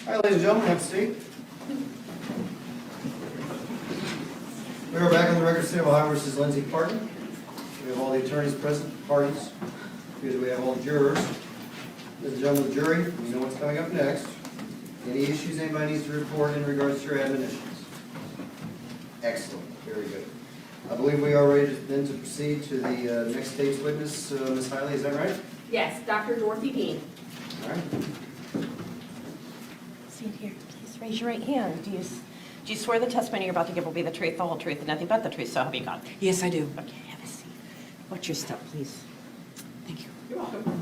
All right, ladies and gentlemen, have a seat. We are back on the record, State of Ohio versus Lindsay Partin. We have all the attorneys present, parties, because we have all the jurors. Ladies and gentlemen of the jury, you know what's coming up next. Any issues anybody needs to report in regards to your admonitions? Excellent, very good. I believe we are ready then to proceed to the next state's witness, Ms. Hiley, is that right? Yes, Dr. Dorothy Dean. All right. Stand here, please raise your right hand. Do you swear the testimony you're about to give will be the truth, the whole truth, and nothing but the truth, so help you God? Yes, I do. Okay, have a seat. What's your step, please? Thank you. You're welcome.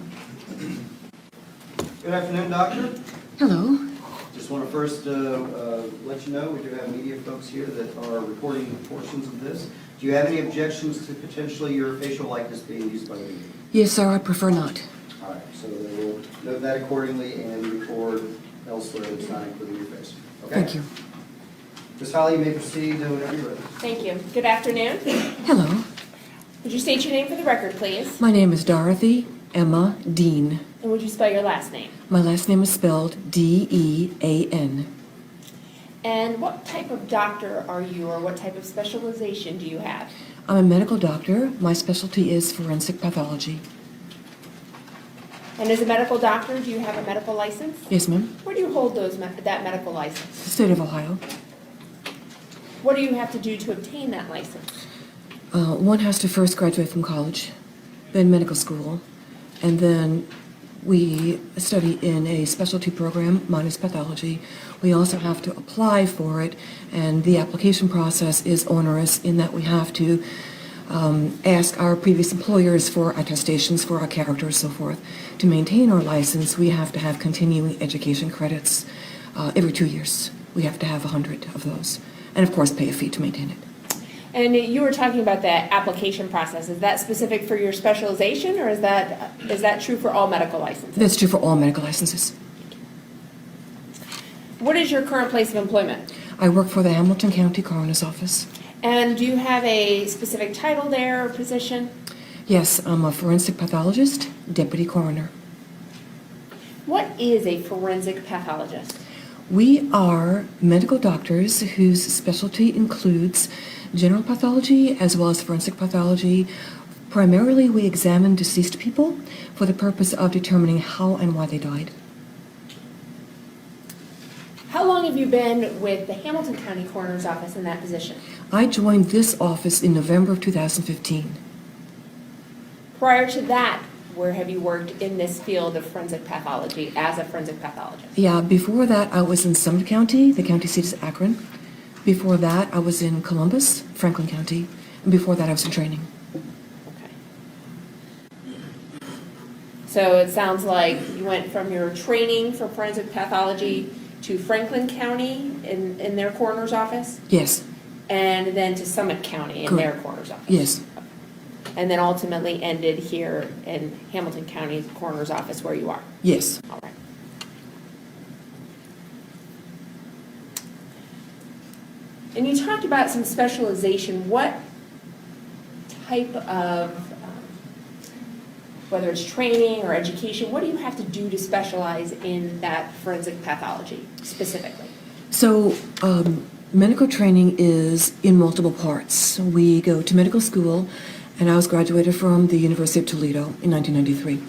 Good afternoon, doctor. Hello. Just want to first let you know we do have media folks here that are recording portions of this. Do you have any objections to potentially your facial likeness being used by the media? Yes, sir, I prefer not. All right, so they will note that accordingly and record elsewhere that's not including your face. Okay? Thank you. Ms. Holly, you may proceed whenever you're ready. Thank you. Good afternoon. Hello. Would you state your name for the record, please? My name is Dorothy Emma Dean. And would you spell your last name? My last name is spelled D-E-A-N. And what type of doctor are you, or what type of specialization do you have? I'm a medical doctor. My specialty is forensic pathology. And as a medical doctor, do you have a medical license? Yes, ma'am. Where do you hold that medical license? State of Ohio. What do you have to do to obtain that license? One has to first graduate from college, then medical school, and then we study in a specialty program, minus pathology. We also have to apply for it, and the application process is onerous in that we have to ask our previous employers for attestations for our character and so forth. To maintain our license, we have to have continuing education credits every 2 years. We have to have 100 of those, and of course pay a fee to maintain it. And you were talking about that application process. Is that specific for your specialization, or is that true for all medical licenses? That's true for all medical licenses. What is your current place of employment? I work for the Hamilton County Coroner's Office. And do you have a specific title there or position? Yes, I'm a forensic pathologist, deputy coroner. What is a forensic pathologist? We are medical doctors whose specialty includes general pathology as well as forensic pathology. Primarily, we examine deceased people for the purpose of determining how and why they died. How long have you been with the Hamilton County Coroner's Office in that position? I joined this office in November of 2015. Prior to that, where have you worked in this field of forensic pathology as a forensic pathologist? Yeah, before that I was in Summit County, the county seat is Akron. Before that I was in Columbus, Franklin County, and before that I was in training. Okay. So it sounds like you went from your training for forensic pathology to Franklin County in their coroner's office? Yes. And then to Summit County in Correct. their coroner's office? Yes. And then ultimately ended here in Hamilton County Coroner's Office where you are? Yes. All right. And you talked about some specialization. What type of, whether it's training or education, what do you have to do to specialize in that forensic pathology specifically? So, medical training is in multiple parts. We go to medical school, and I was graduated from the University of Toledo in 1993.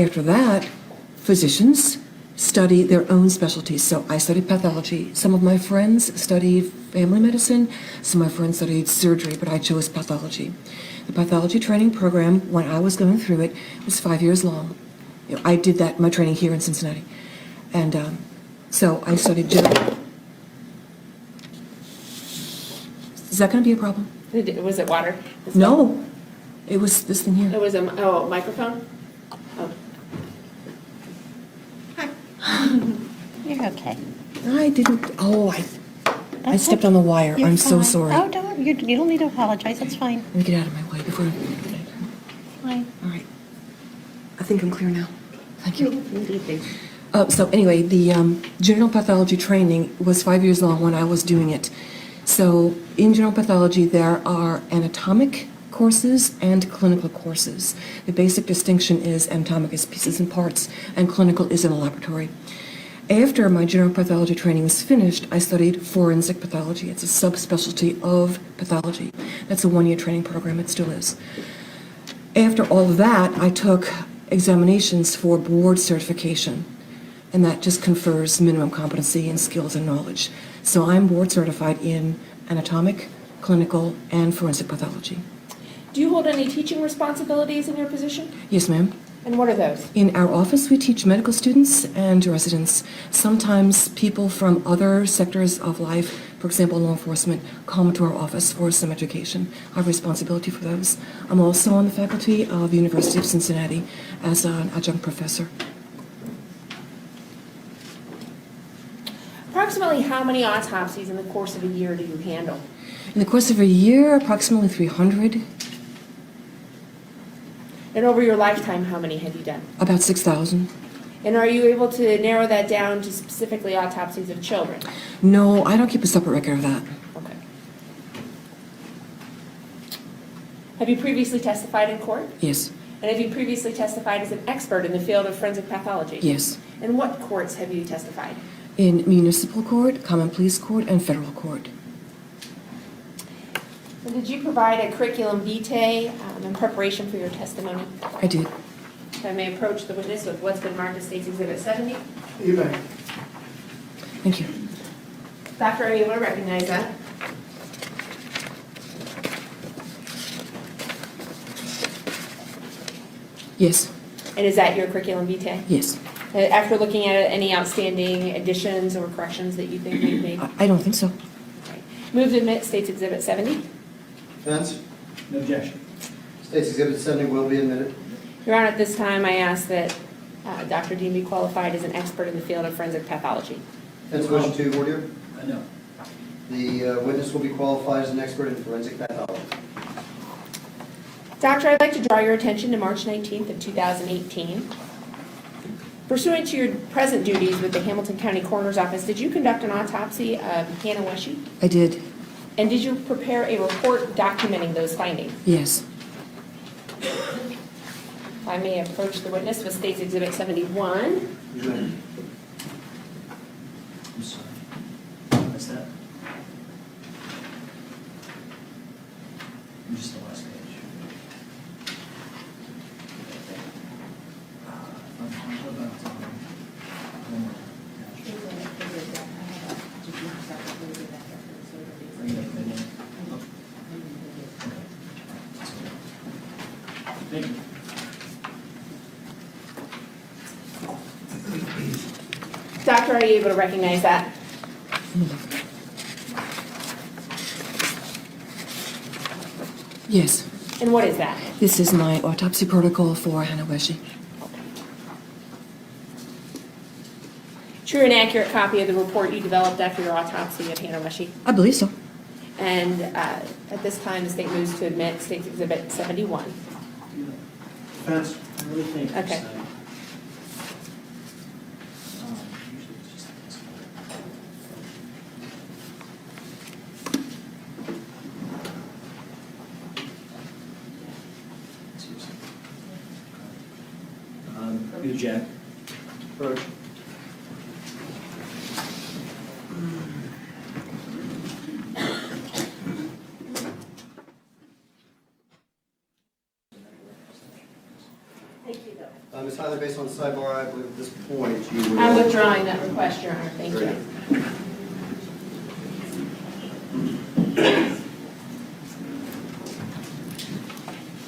After that, physicians study their own specialties. So I studied pathology. Some of my friends studied family medicine. Some of my friends studied surgery, but I chose pathology. The pathology training program, when I was going through it, was 5 years long. You know, I did that, my training here in Cincinnati. And so I studied general. Is that going to be a problem? Was it water? No. It was this thing here. It was a microphone? Oh. You're okay. I didn't. Oh, I stepped on the wire. You're I'm so fine. sorry. Oh, don't. You don't need to apologize. That's fine. Let me get out of my way before. Fine. All right. I think I'm clear now. Thank you. Indeed. So anyway, the general pathology training was 5 years long when I was doing it. So in general pathology, there are anatomic courses and clinical courses. The basic distinction is anatomic is pieces and parts, and clinical is in a laboratory. After my general pathology training was finished, I studied forensic pathology. It's a subspecialty of pathology. That's a one-year training program. It still is. After all of that, I took examinations for board certification, and that just confers minimum competency and skills and knowledge. So I'm board certified in anatomic, clinical, and forensic pathology. Do you hold any teaching responsibilities in your position? Yes, ma'am. And what are those? In our office, we teach medical students and residents. Sometimes people from other sectors of life, for example, law enforcement, come to our office for some education. I have responsibility for those. I'm also on the faculty of the University of Cincinnati as an adjunct professor. Approximately how many autopsies in the course of a year do you handle? In the course of a year, approximately 300, And over your lifetime, how many have you done? about 6,000. And are you able to narrow that down to specifically autopsies of children? No, I don't keep a separate record of that. Okay. Have you previously testified in court? Yes, And have you previously testified as an expert in the field of forensic pathology? yes. And what courts have you testified? In municipal court, common pleas court, and federal court. And did you provide a curriculum vitae in preparation for your testimony? I did. If I may approach the witness with what's been marked as State's Exhibit 70. You may. Thank you. Doctor, are you able to recognize that? Yes, And is that your curriculum vitae? yes. After looking at it, any outstanding additions or corrections that you think we've made? I don't think so. Right. Move to admit State's Exhibit 70. Defense? No objection. State's Exhibit 70 will be admitted. Your Honor, at this time, I ask that Dr. Dean be qualified as an expert in the field of forensic pathology. Defense motion to order. No. The witness will be qualified as an expert in forensic pathology. Doctor, I'd like to draw your attention to March 19th of 2018. Pursuant to your present duties with the Hamilton County Coroner's Office, did you conduct an autopsy of Hannah Wesche? I did. And did you prepare a report documenting those findings? Yes. If I may approach the witness with State's Exhibit 71. You may. I'm sorry. What's that? Just the last page. What about, one more? Bring it up, maybe. Thank you. Doctor, are you able to recognize that? Yes. And what is that? This is my autopsy protocol for Hannah Wesche. True and accurate copy of the report you developed after your autopsy of Hannah Wesche. I believe so. And at this time, the state moves to admit State's Exhibit 71. Defense, I really think. Okay. usually it's just this one. Good Jack. Approach. Ms. Hyler, based on the sidebar, I believe at this point you will... I'm withdrawing that request, Your Honor. Thank you.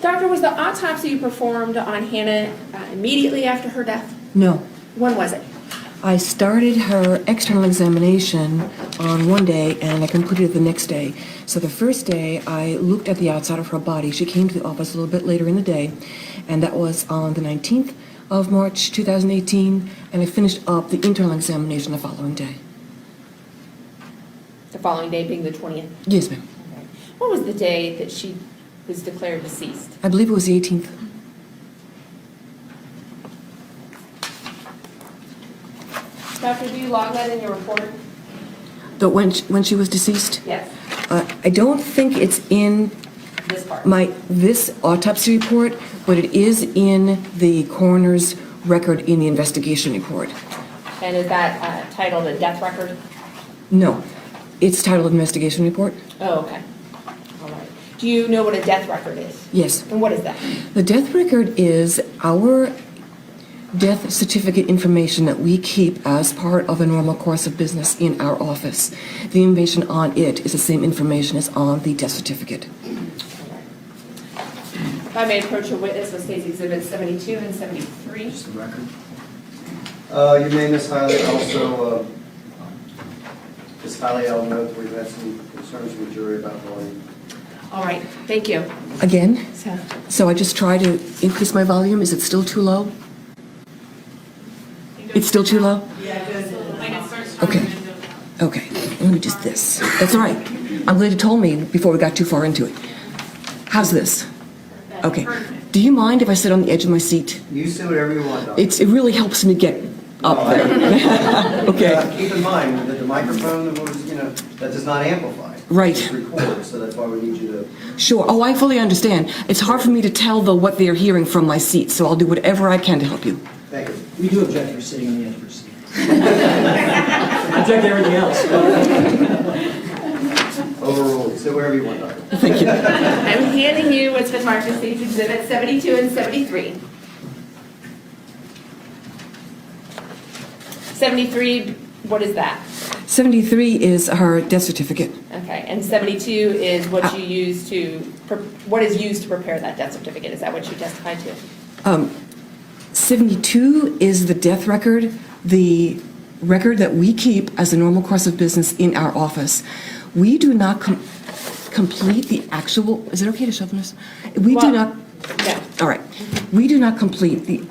Doctor, was the autopsy you performed on Hannah immediately after her death? No. When was it? I started her external examination on one day and I completed it the next day. So the first day I looked at the outside of her body. She came to the office a little bit later in the day, and that was on the 19th of March 2018, and I finished up the internal examination the following day. The following day being the 20th. Yes, ma'am. What was the day that she was declared deceased? I believe it was the 18th. Doctor, do you log that in your report? When she was deceased? Yes, I don't think it's in this part. this autopsy report, but it is in the coroner's record in the investigation report. And is that titled a death record? No, it's titled Investigation Report. Oh, okay. All right. Do you know what a death record is? Yes. And what is that? The death record is our death certificate information that we keep as part of a normal course of business in our office. The information on it is the same information as on the death certificate. If I may approach a witness with State's Exhibits 72 and 73. Just the record. You may miss highlight also, Ms. Hiley, I'll note we've had some concerns with the jury about volume. All right, thank you. Again, So, so I just try to increase my volume. Is it still too low? It's still too low? Okay. Okay, let me just this. That's all right. I'm glad you told me before we got too far into it. How's this? Okay. Do you mind if I sit on the edge of my seat? You say whatever you want, Doctor. It really helps me get up there. Okay. Keep in mind that the microphone, that does not amplify. Right. It records, so that's why we need you to. Sure. Oh, I fully understand. It's hard for me to tell, though, what they're hearing from my seat, so I'll do whatever I can to help you. Thank you. We do object to sitting on the edge of your seat. I object to everything else. Overruled. Sit wherever you want, Doctor. Thank you. I'm handing you what's been marked as State's Exhibits 72 and 73. 73, what is that? 73 is her death certificate. Okay, and 72 is what you use to, what is used to prepare that death certificate? Is that what you testified to? 72 is the death record, the record that we keep as a normal course of business in our office. We do not complete the actual, is it okay to show them this? We do not, No. all right. We do not complete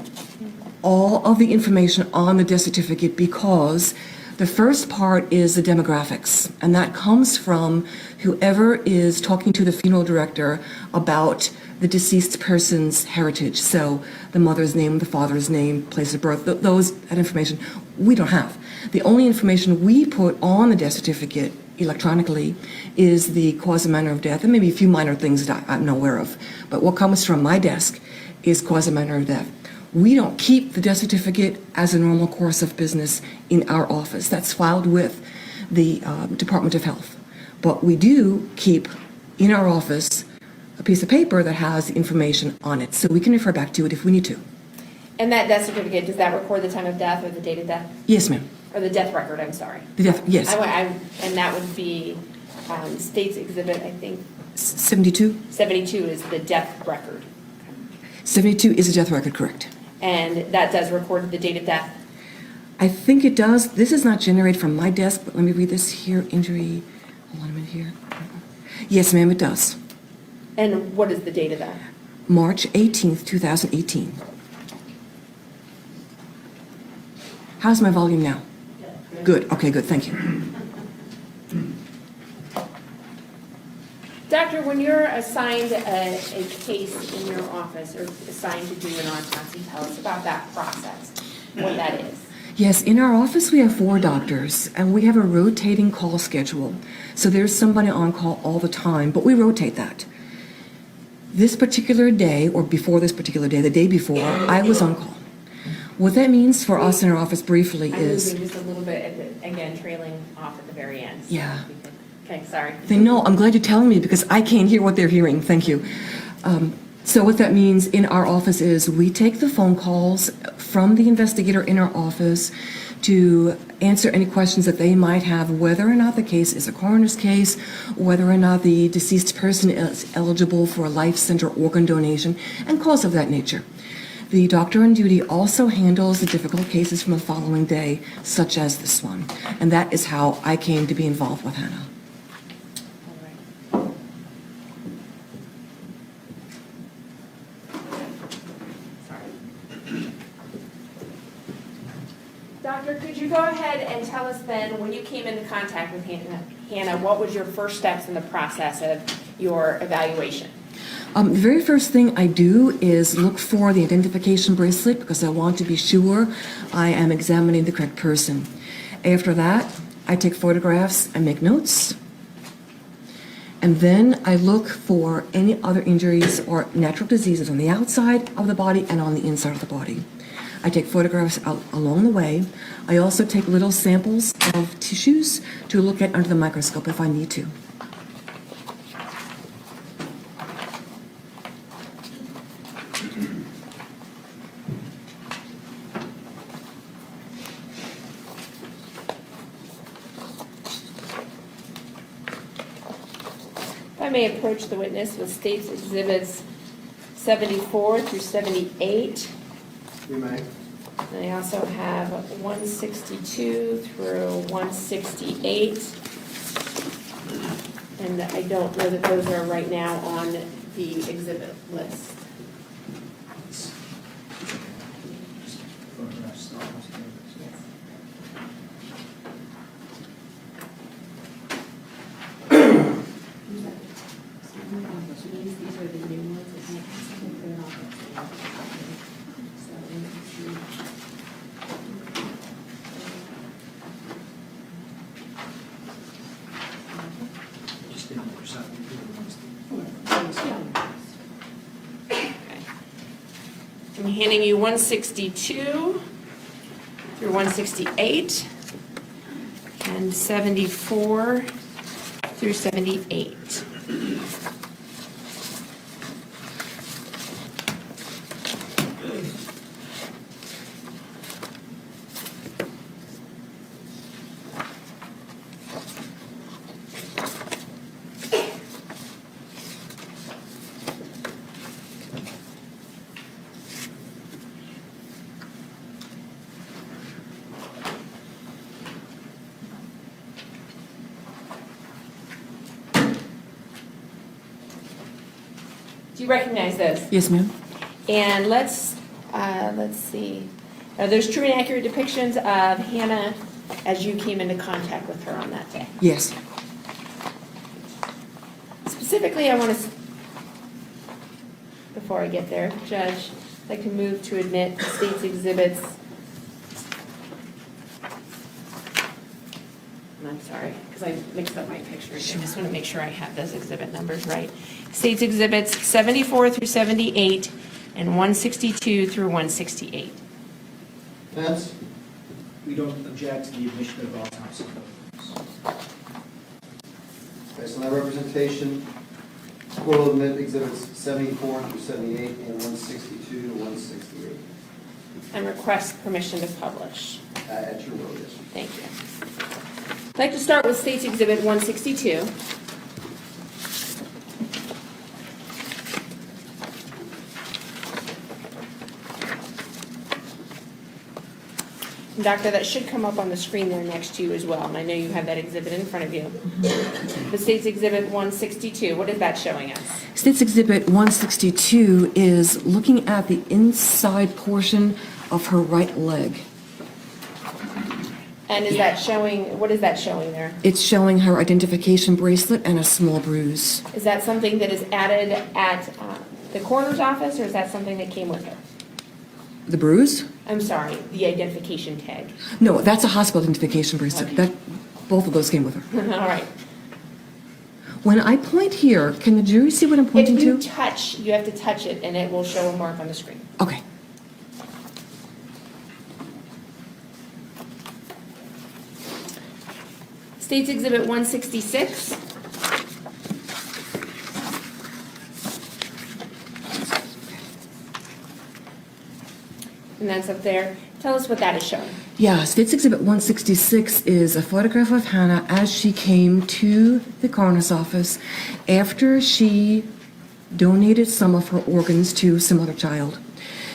all of the information on the death certificate because the first part is the demographics, and that comes from whoever is talking to the funeral director about the deceased person's heritage. So the mother's name, the father's name, place of birth, that information we don't have. The only information we put on the death certificate electronically is the cause and manner of death, and maybe a few minor things that I'm not aware of. But what comes from my desk is cause and manner of death. We don't keep the death certificate as a normal course of business in our office. That's filed with the Department of Health. But we do keep in our office a piece of paper that has the information on it, so we can refer back to it if we need to. And that death certificate, does that record the time of death or the date of death? Yes, ma'am. Or the death record, I'm sorry. The death, yes. And that would be State's Exhibit, I think, 72? 72 is the death record. 72 is a death record, correct. And that does record the date of death? I think it does. This is not generated from my desk, but let me read this here. Injury, hold on a minute here. Yes, ma'am, it does. And what is the date of that? March 18th, 2018. How's my volume now? Good. Okay, good. Thank you. Doctor, when you're assigned a case in your office or assigned to do an autopsy, tell us about that process, what that is. Yes, in our office we have 4 doctors, and we have a rotating call schedule. So there's somebody on call all the time, but we rotate that. This particular day, or before this particular day, the day before, I was on call. What that means for us in our office briefly I'm is... moving just a little bit, again, trailing off at the very end. So Yeah. Okay, sorry. No, I'm glad you're telling me because I can't hear what they're hearing. Thank you. So what that means in our office is we take the phone calls from the investigator in our office to answer any questions that they might have, whether or not the case is a coroner's case, whether or not the deceased person is eligible for a life center organ donation, and calls of that nature. The doctor on duty also handles the difficult cases from the following day, such as this one. And that is how I came to be involved with Hannah. Doctor, could you go ahead and tell us then, when you came into contact with Hannah, what was your first steps in the process of your evaluation? The very first thing I do is look for the identification bracelet because I want to be sure I am examining the correct person. After that, I take photographs and make notes. And then I look for any other injuries or natural diseases on the outside of the body and on the inside of the body. I take photographs along the way. I also take little samples of tissues to look at under the microscope if I need to. If I may approach the witness with State's Exhibits 74 through 78. You may. And I also have 162 through 168. And I don't know that those are right now on the exhibit list. These are the new ones. Just didn't understand. I'm handing you 162 through 168 and 74 through 78. Do you recognize those? Yes, ma'am. And let's see. There's true and accurate depictions of Hannah as you came into contact with her on that day. Yes. Specifically, I want to, before I get there, Judge, I'd like to move to admit the State's Exhibits. And I'm sorry, because I mixed up my pictures. I just want to make sure I have those exhibit numbers right. State's Exhibits 74 through 78 and 162 through 168. Defense? We don't object to the admission of autopsy photos. Based on that representation, the court will admit exhibits 74 through 78 and 162 to 168. And request permission to publish. At your will, yes. Thank you. I'd like to start with State's Exhibit 162. And Doctor, that should come up on the screen there next to you as well, and I know you have that exhibit in front of you. The State's Exhibit 162, what is that showing us? State's Exhibit 162 is looking at the inside portion of her right leg. And is that showing, what is that showing there? It's showing her identification bracelet and a small bruise. Is that something that is added at the coroner's office, or is that something that came with her? The bruise? I'm sorry, the identification tag. No, that's a hospital identification bracelet. Okay. That, both of those came with her. All right. When I point here, can the jury see what I'm pointing If you to? touch, you have to touch it, and it will show a mark on the screen. Okay. State's Exhibit 166. And that's up there. Tell us what that is showing. Yeah, State's Exhibit 166 is a photograph of Hannah as she came to the coroner's office after she donated some of her organs to some other child.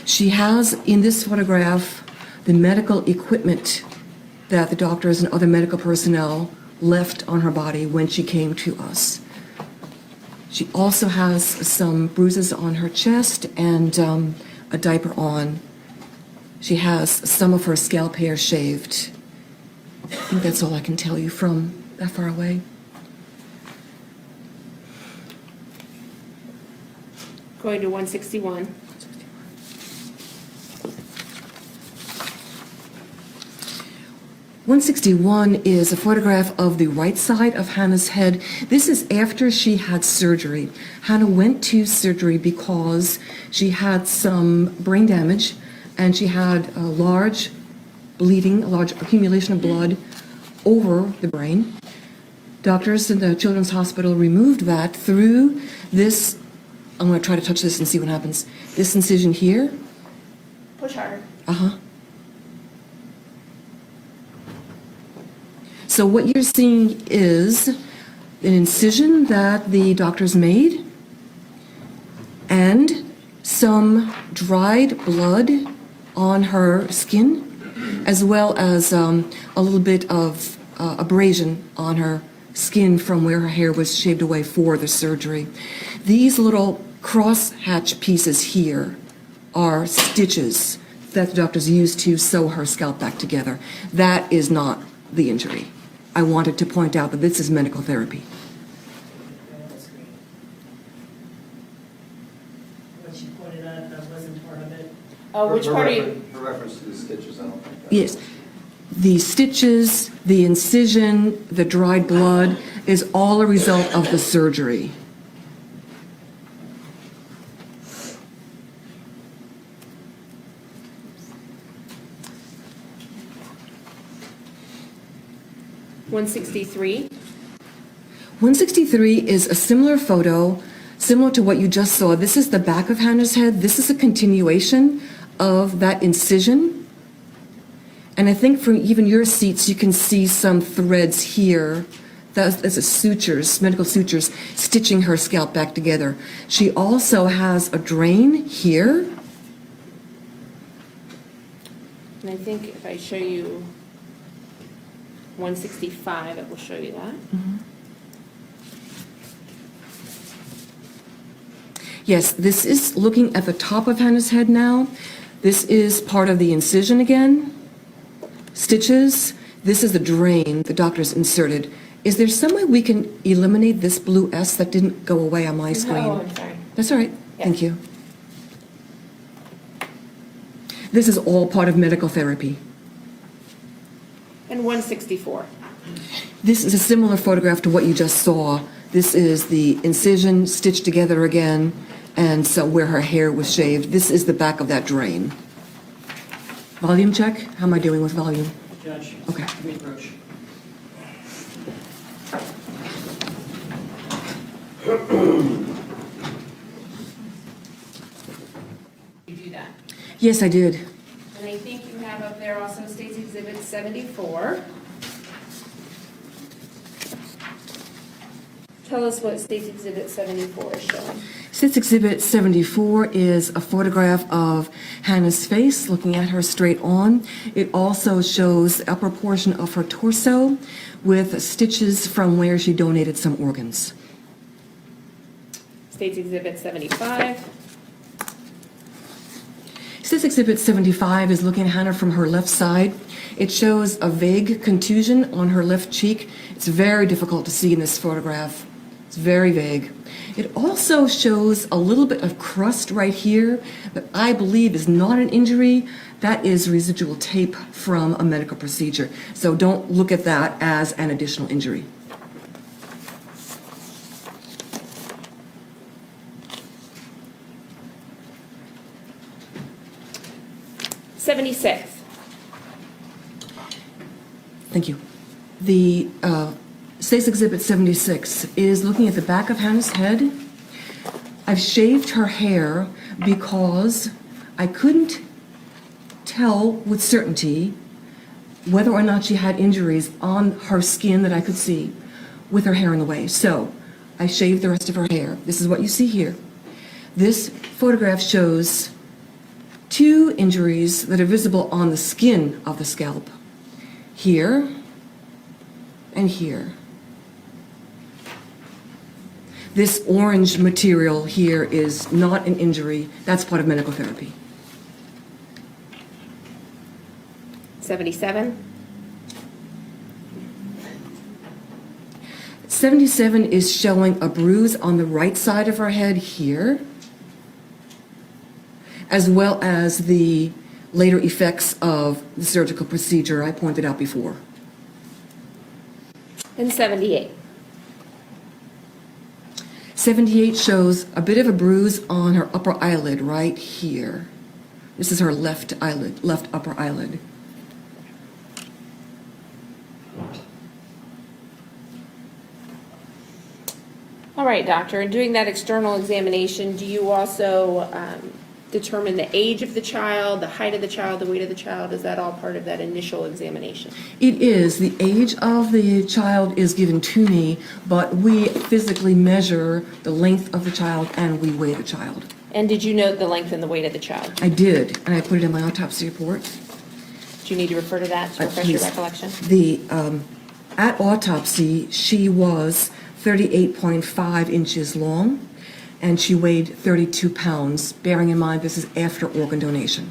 She has in this photograph the medical equipment that the doctors and other medical personnel left on her body when she came to us. She also has some bruises on her chest and a diaper on. She has some of her scalp hair shaved. I think that's all I can tell you from that far away. Going to 161. .161 is a photograph of the right side of Hannah's head. This is after she had surgery. Hannah went to surgery because she had some brain damage and she had a large bleeding, a large accumulation of blood over the brain. Doctors in the Children's Hospital removed that through this, I'm going to try to touch this and see what happens. This incision here. Push harder. Uh-huh. So what you're seeing is an incision that the doctors made and some dried blood on her skin, as well as a little bit of abrasion on her skin from where her hair was shaved away for the surgery. These little cross-hatch pieces here are stitches that the doctors used to sew her scalp back together. That is not the injury. I wanted to point out that this is medical therapy. That's great. What she pointed out, that wasn't part of it. Oh, which part are you? For reference to the stitches, I don't think. Yes. The stitches, the incision, the dried blood is all a result of the surgery. $163. 163 is a similar photo, similar to what you just saw. This is the back of Hannah's head. This is a continuation of that incision. And I think from even your seats, you can see some threads here. That's a sutures, medical sutures, stitching her scalp back together. She also has a drain here. And I think if I show you 165, it will show you that. Yes, this is looking at the top of Hannah's head now. This is part of the incision again. Stitches. This is the drain the doctors inserted. Is there some way we can eliminate this blue S that didn't go away on my screen? Oh, I'm sorry. That's all right. Yeah. Thank you. This is all part of medical therapy. And 164. This is a similar photograph to what you just saw. This is the incision stitched together again, and so where her hair was shaved. This is the back of that drain. Volume check? How am I doing with volume? Judge. Okay. Let me approach. You do that. Yes, I did. And I think you have up there also State's Exhibit 74. Tell us what State's Exhibit 74 is showing. Since Exhibit 74 is a photograph of Hannah's face, looking at her straight on. It also shows the upper portion of her torso with stitches from where she donated some organs. State's Exhibit 75. Since Exhibit 75 is looking at Hannah from her left side, it shows a vague contusion on her left cheek. It's very difficult to see in this photograph. It's very vague. It also shows a little bit of crust right here that I believe is not an injury. That is residual tape from a medical procedure. So don't look at that as an additional injury. '76. Thank you. The State's Exhibit 76 is looking at the back of Hannah's head. I've shaved her hair because I couldn't tell with certainty whether or not she had injuries on her skin that I could see with her hair in the way. So I shaved the rest of her hair. This is what you see here. This photograph shows 2 injuries that are visible on the skin of the scalp. Here and here. This orange material here is not an injury. That's part of medical therapy. 77. 77 is showing a bruise on the right side of her head here, as well as the later effects of the surgical procedure I pointed out before. And 78. 78 shows a bit of a bruise on her upper eyelid right here, This is her left eyelid, left upper eyelid. All right, doctor, in doing that external examination, do you also determine the age of the child, the height of the child, the weight of the child? Is that all part of that initial examination? It is. The age of the child is given to me, but we physically measure the length of the child and we weigh the child. And did you note the length and the weight of the child? I did, and I put it in my autopsy report. Do you need to refer to that to refresh your Please. recollection? At autopsy, she was 38.5 inches long, and she weighed 32 pounds, bearing in mind this is after organ donation.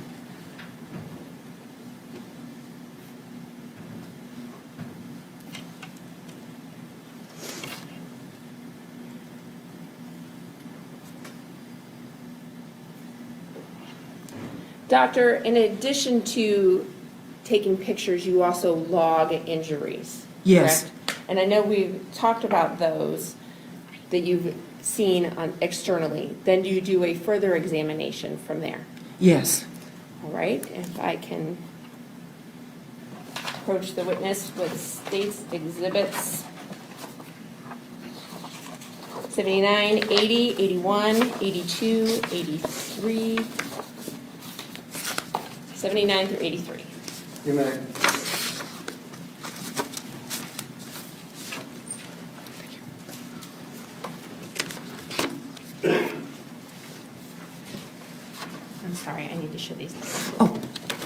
Doctor, in addition to taking pictures, you also log injuries, Yes. correct? And I know we've talked about those that you've seen externally. Then do you do a further examination from there? Yes. All right, if I can approach the witness with state's exhibits 79, 80, 81, 82, 83, 79 through 83. You may. I'm sorry, I need to show these. Oh,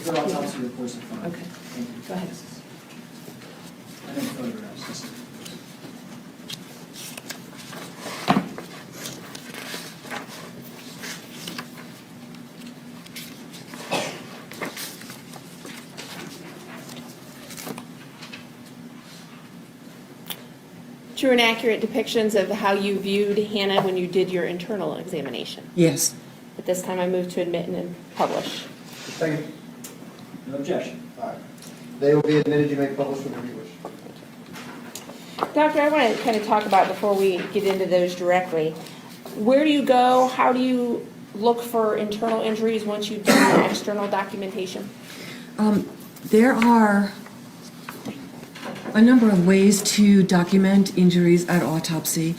Your autopsy reports are fine. Okay. Thank you. Go ahead. I think photographs. This is- True and accurate depictions of how you viewed Hannah when you did your internal examination. yes. At this time, I move to admit and publish. Second. No objection. All right. They will be admitted. You may publish whenever you wish. Doctor, I want to kind of talk about, before we get into those directly, where do you go, how do you look for internal injuries once you've done the external documentation? There are a number of ways to document injuries at autopsy.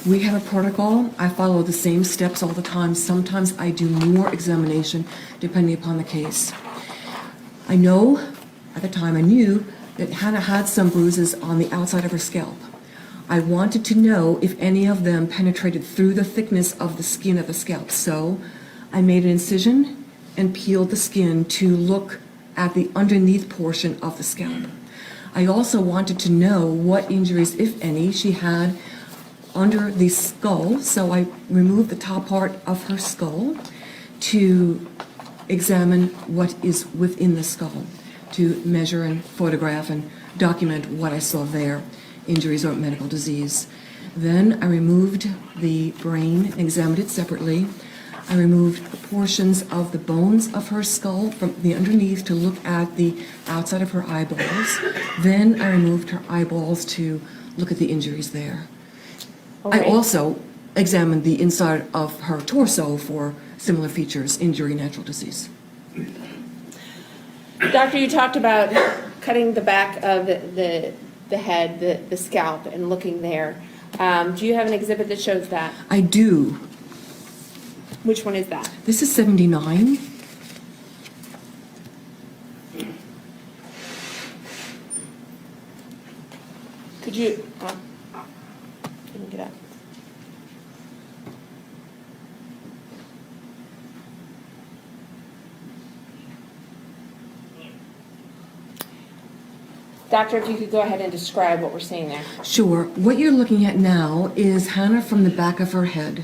We have a protocol. I follow the same steps all the time. Sometimes I do more examination depending upon the case. I know, at the time I knew, that Hannah had some bruises on the outside of her scalp. I wanted to know if any of them penetrated through the thickness of the skin of the scalp. So I made an incision and peeled the skin to look at the underneath portion of the scalp. I also wanted to know what injuries, if any, she had under the skull, so I removed the top part of her skull to examine what is within the skull, to measure and photograph and document what I saw there, injuries or medical disease. Then I removed the brain and examined it separately. I removed portions of the bones of her skull from the underneath to look at the outside of her eyeballs. Then I removed her eyeballs to look at the injuries there. I Okay. also examined the inside of her torso for similar features, injury, natural disease. Doctor, you talked about cutting the back of the head, the scalp, and looking there. Do you have an exhibit that shows that? I do. Which one is that? This is 79. Could you, can you get up? Doctor, if you could go ahead and describe what we're seeing there. Sure. What you're looking at now is Hannah from the back of her head.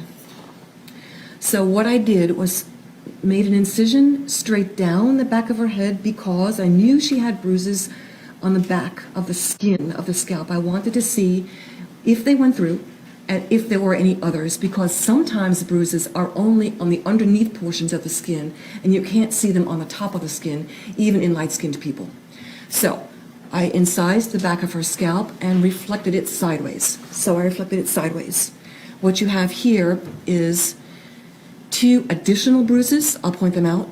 So what I did was made an incision straight down the back of her head because I knew she had bruises on the back of the skin of the scalp. I wanted to see if they went through and if there were any others, because sometimes the bruises are only on the underneath portions of the skin and you can't see them on the top of the skin, even in light-skinned people. So I incised the back of her scalp and reflected it sideways. So I reflected it sideways. What you have here is 2 additional bruises. I'll point them out.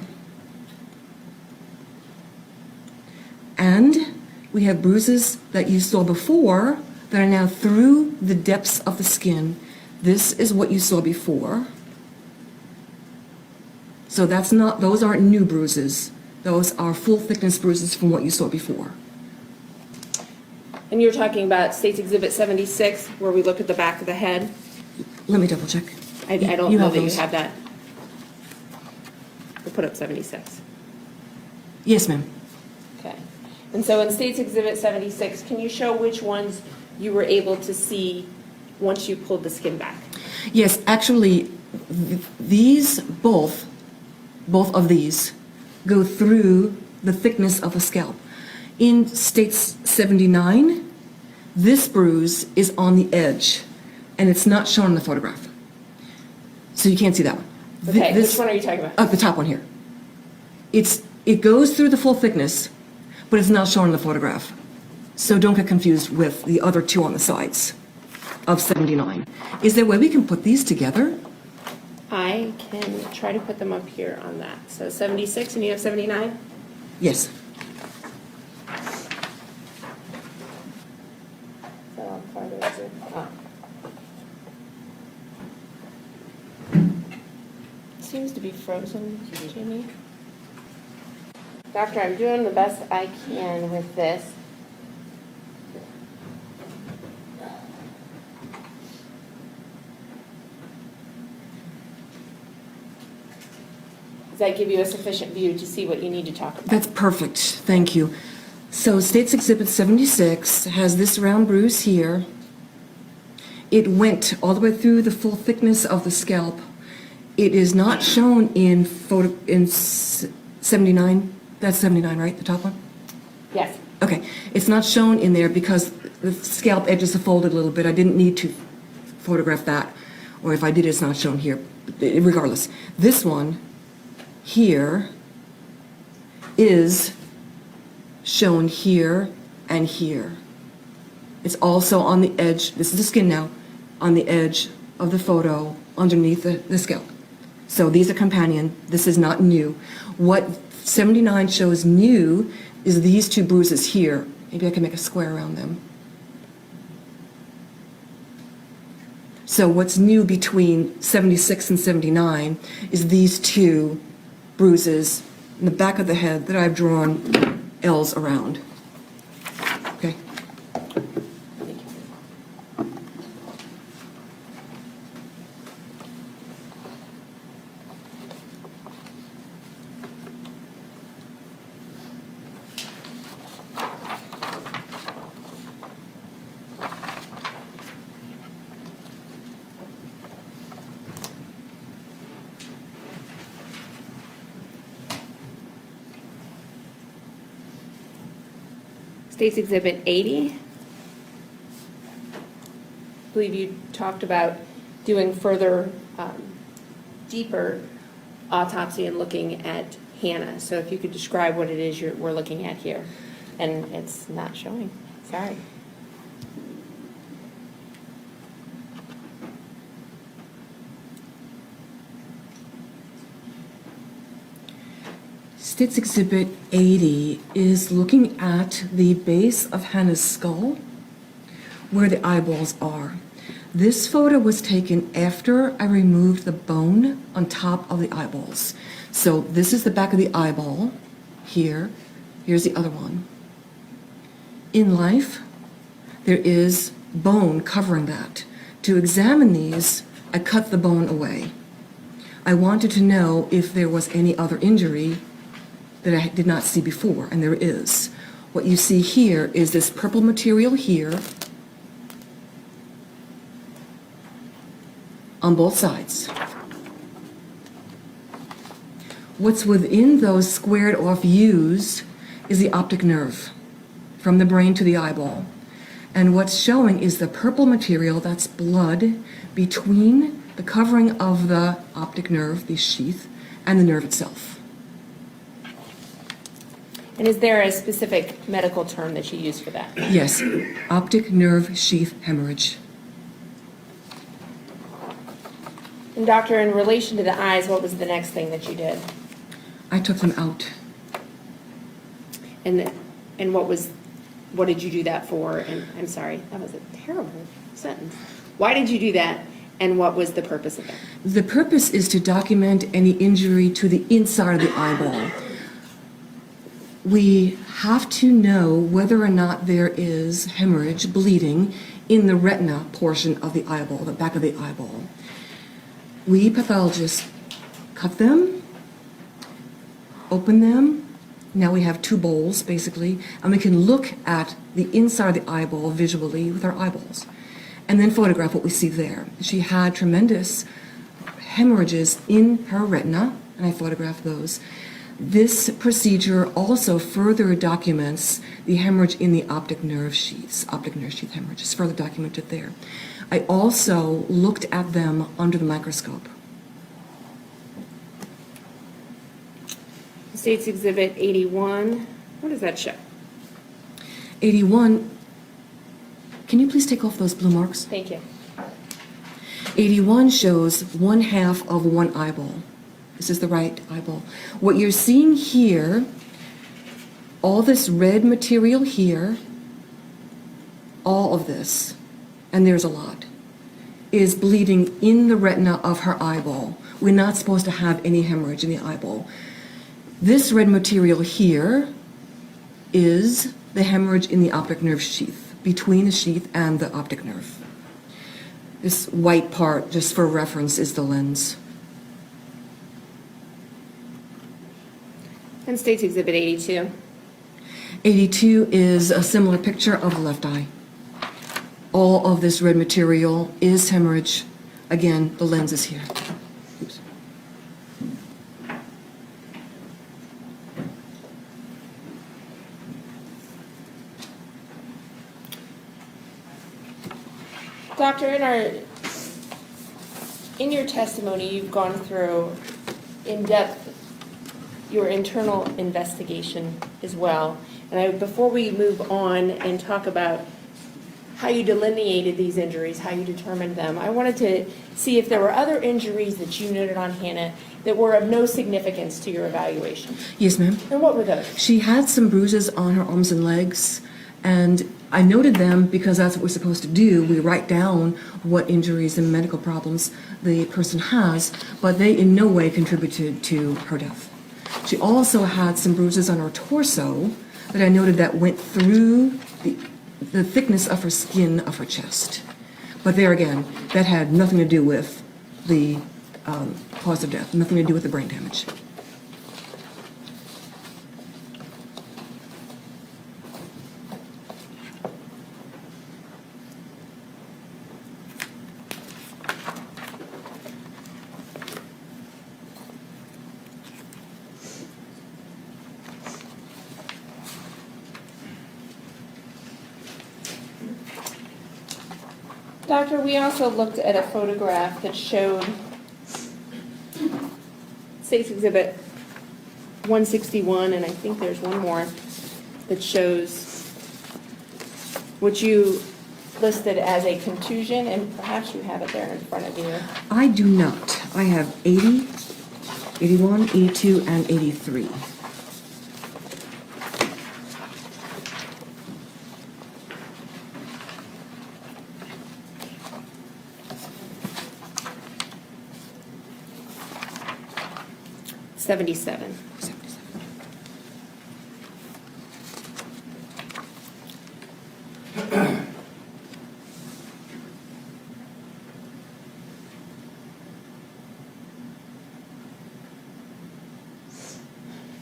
We have bruises that you saw before that are now through the depths of the skin. This is what you saw before. So those aren't new bruises. Those are full thickness bruises from what you saw before. And you're talking about State's Exhibit 76, where we look at the back of the head? Let me double check. I don't You know have that you those? have that. We'll put up 76. Yes, ma'am. Okay. And so in State's Exhibit 76, can you show which ones you were able to see once you pulled the skin back? Yes, actually, these both of these go through the thickness of the scalp. In States 79, this bruise is on the edge, and it's not shown in the photograph. So you can't see that one. Okay, which one are you talking about? The top one here. It goes through the full thickness, but it's not shown in the photograph. So don't get confused with the other two on the sides of 79. Is there a way we can put these together? I can try to put them up here on that. So 76 and you have 79? Yes. So how farther is it? Oh. Seems to be frozen, Jimmy. Doctor, I'm doing the best I can with this. Does that give you a sufficient view to see what you need to talk about? That's perfect. Thank you. So States Exhibit 76 has this round bruise here. It went all the way through the full thickness of the scalp. It is not shown in 79. That's 79, right? The top one? Yes. Okay. It's not shown in there because the scalp edges are folded a little bit. I didn't need to photograph that. Or if I did, it's not shown here. Regardless. This one here is shown here and here. It's also on the edge, this is the skin now, on the edge of the photo underneath the scalp. So these are companion, this is not new. What 79 shows new is these two bruises here. Maybe I can make a square around them. So what's new between 76 and 79 is these two bruises in the back of the head that I've drawn L's around. Okay? State's Exhibit 80. I believe you talked about doing further, deeper autopsy and looking at Hannah. So if you could describe what it is we're looking at here. And it's not showing. Sorry. States Exhibit 80 is looking at the base of Hannah's skull, where the eyeballs are. This photo was taken after I removed the bone on top of the eyeballs. So this is the back of the eyeball here. Here's the other one. In life, there is bone covering that. To examine these, I cut the bone away. I wanted to know if there was any other injury that I did not see before, and there is. What you see here is this purple material here on both sides. What's within those squared off U's is the optic nerve from the brain to the eyeball. And what's showing is the purple material, that's blood, between the covering of the optic nerve, the sheath, and the nerve itself. And is there a specific medical term that you use for that? Yes, optic nerve sheath hemorrhage. And doctor, in relation to the eyes, what was the next thing that you did? I took them out. And what was what did you do that for? And I'm sorry, that was a terrible sentence. Why did you do that, and what was the purpose of it? The purpose is to document any injury to the inside of the eyeball. We have to know whether or not there is hemorrhage, bleeding, in the retina portion of the eyeball, the back of the eyeball. We pathologists cut them, open them. Now we have two bowls, basically, and we can look at the inside of the eyeball visually with our eyeballs, and then photograph what we see there. She had tremendous hemorrhages in her retina, and I photographed those. This procedure also further documents the hemorrhage in the optic nerve sheath hemorrhage is further documented there. I also looked at them under the microscope. State's Exhibit 81, what does that show? 81, can you please take off those blue marks? Thank you. 81 shows 1/2 of one eyeball. This is the right eyeball. What you're seeing here, all this red material here, all of this, and there's a lot, is bleeding in the retina of her eyeball. We're not supposed to have any hemorrhage in the eyeball. This red material here is the hemorrhage in the optic nerve sheath, between the sheath and the optic nerve. This white part, just for reference, is the lens. And State's Exhibit 82. 82 is a similar picture of the left eye. All of this red material is hemorrhage. Again, the lens is here. Oops. Doctor, in your testimony, you've gone through in depth your internal investigation as well. And before we move on and talk about how you delineated these injuries, how you determined them, I wanted to see if there were other injuries that you noted on Hannah that were of no significance to your evaluation. Yes, ma'am. And what were those? She had some bruises on her arms and legs, and I noted them because that's what we're supposed to do. We write down what injuries and medical problems the person has, but they in no way contributed to her death. She also had some bruises on her torso that I noted that went through the thickness of her skin of her chest. But there again, that had nothing to do with the cause of death, nothing to do with the brain damage. Doctor, we also looked at a photograph that showed State's Exhibit 161, and I think there's one more that shows what you listed as a contusion, and perhaps you have it there in front of you. I do not. I have 80, 81, 82, and 83. '77.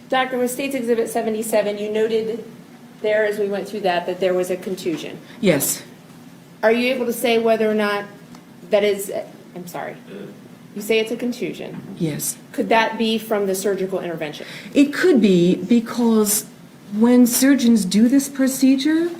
Doctor, with State's Exhibit 77, you noted there, as we went through that there was a contusion. Yes. Are you able to say whether or not that is, I'm sorry, you say it's a contusion. Yes. Could that be from the surgical intervention? It could be because when surgeons do this procedure,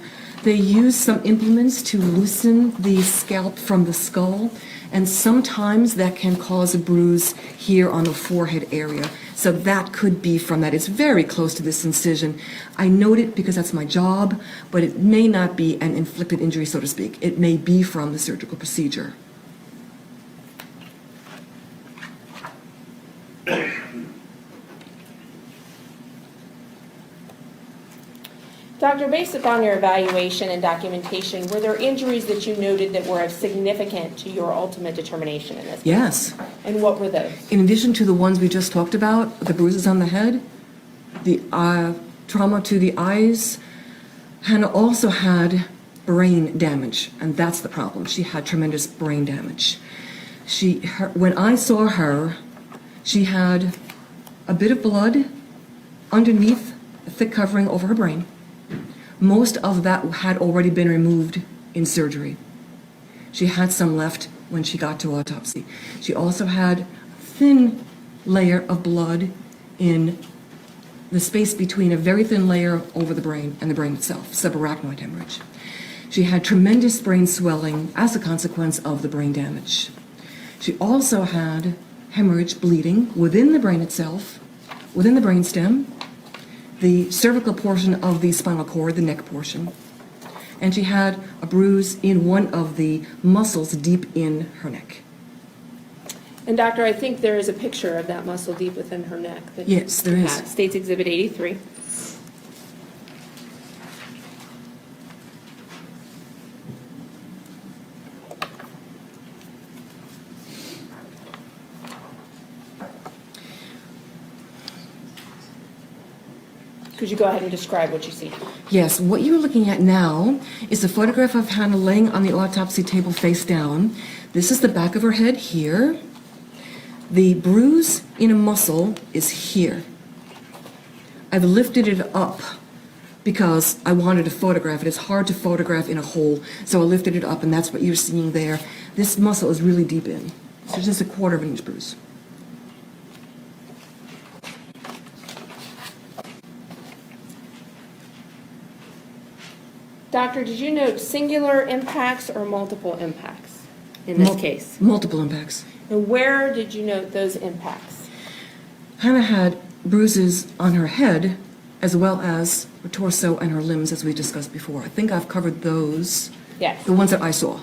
they use some implements to loosen the scalp from the skull, and sometimes that can cause a bruise here on the forehead area. So that could be from that. It's very close to this incision. I note it because that's my job, but it may not be an inflicted injury, so to speak. It may be from the surgical procedure. Doctor, based upon your evaluation and documentation, were there injuries that you noted that were of significant to your ultimate determination in this case? Yes. And what were those? In addition to the ones we just talked about, the bruises on the head, the trauma to the eyes, Hannah also had brain damage, and that's the problem. She had tremendous brain damage. When I saw her, she had a bit of blood underneath a thick covering over her brain. Most of that had already been removed in surgery. She had some left when she got to autopsy. She also had a thin layer of blood in the space between a very thin layer over the brain and the brain itself, subarachnoid hemorrhage. She had tremendous brain swelling as a consequence of the brain damage. She also had hemorrhage bleeding within the brain itself, within the brainstem, the cervical portion of the spinal cord, the neck portion, and she had a bruise in one of the muscles deep in her neck. And doctor, I think there is a picture of that muscle deep within her neck. That Yes, there you is. have. States Exhibit 83. Could you go ahead and describe what you see? Yes, what you're looking at now is a photograph of Hannah laying on the autopsy table face down. This is the back of her head here. The bruise in a muscle is here. I've lifted it up because I wanted to photograph it. It's hard to photograph in a hole, so I lifted it up, and that's what you're seeing there. This muscle is really deep in, so it's just a 1/4 of an inch bruise. Doctor, did you note singular impacts or multiple impacts in this case? Multiple impacts. And where did you note those impacts? Hannah had bruises on her head as well as her torso and her limbs, as we discussed before. I think I've covered those, Yes. the ones that I saw.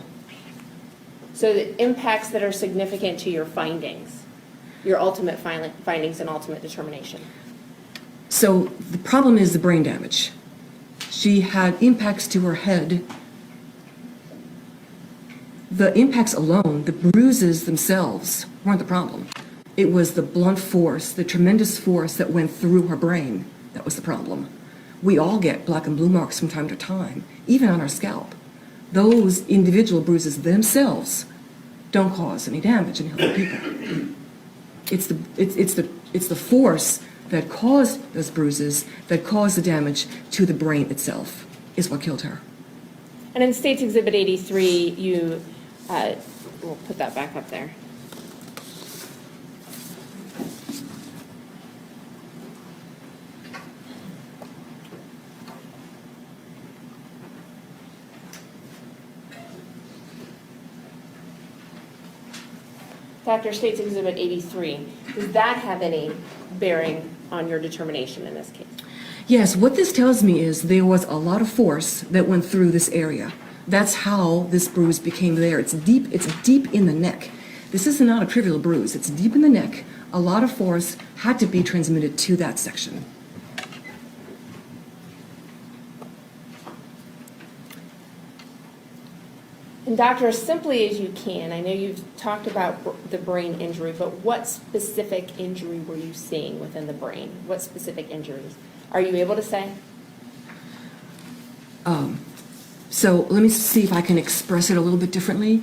So the impacts that are significant to your findings, your ultimate findings and ultimate determination. So the problem is the brain damage. She had impacts to her head. The impacts alone, the bruises themselves, weren't the problem. It was the blunt force, the tremendous force that went through her brain that was the problem. We all get black and blue marks from time to time, even on our scalp. Those individual bruises themselves don't cause any damage in healthy people. It's the force that caused those bruises, that caused the damage to the brain itself, is what killed her. And in States Exhibit 83, you, we'll put that back up there. Dr. States Exhibit 83, does that have any bearing on your determination in this case? Yes, what this tells me is there was a lot of force that went through this area. That's how this bruise became there. It's deep in the neck. This is not a trivial bruise. It's deep in the neck. A lot of force had to be transmitted to that section. And doctor, as simply as you can, I know you've talked about the brain injury, but what specific injury were you seeing within the brain? What specific injuries? Are you able to say? So let me see if I can express it a little bit differently.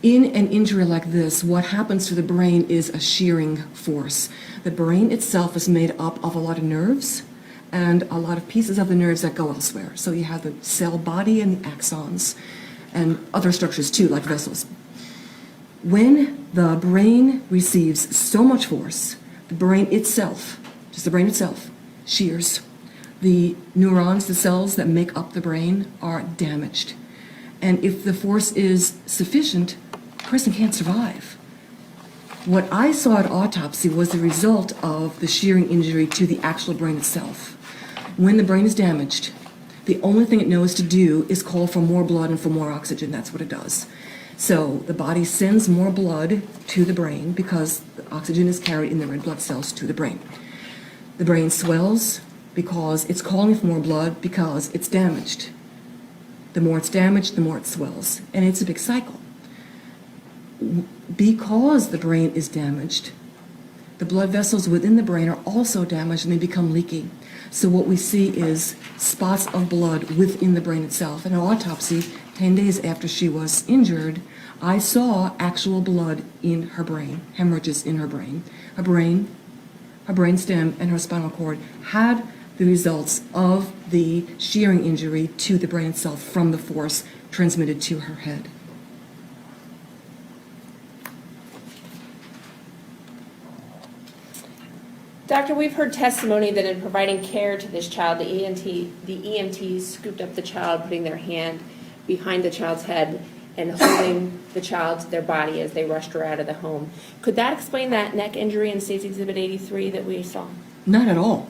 In an injury like this, what happens to the brain is a shearing force. The brain itself is made up of a lot of nerves and a lot of pieces of the nerves that go elsewhere. So you have the cell body and the axons and other structures too, like vessels. When the brain receives so much force, the brain itself, just the brain itself, shears. The neurons, the cells that make up the brain, are damaged. And if the force is sufficient, the person can't survive. What I saw at autopsy was the result of the shearing injury to the actual brain itself. When the brain is damaged, the only thing it knows to do is call for more blood and for more oxygen. That's what it does. So the body sends more blood to the brain because the oxygen is carried in the red blood cells to the brain. The brain swells, because it's calling for more blood because it's damaged. The more it's damaged, the more it swells. And it's a big cycle. Because the brain is damaged, the blood vessels within the brain are also damaged and they become leaky. So what we see is spots of blood within the brain itself. In an autopsy, 10 days after she was injured, I saw actual blood in her brain, hemorrhages in her brain. Her brain stem, and her spinal cord had the results of the shearing injury to the brain itself from the force transmitted to her head. Doctor, we've heard testimony that in providing care to this child, the EMTs scooped up the child, putting their hand behind the child's head and holding the child to their body as they rushed her out of the home. Could that explain that neck injury in State's Exhibit 83 that we saw? Not at all.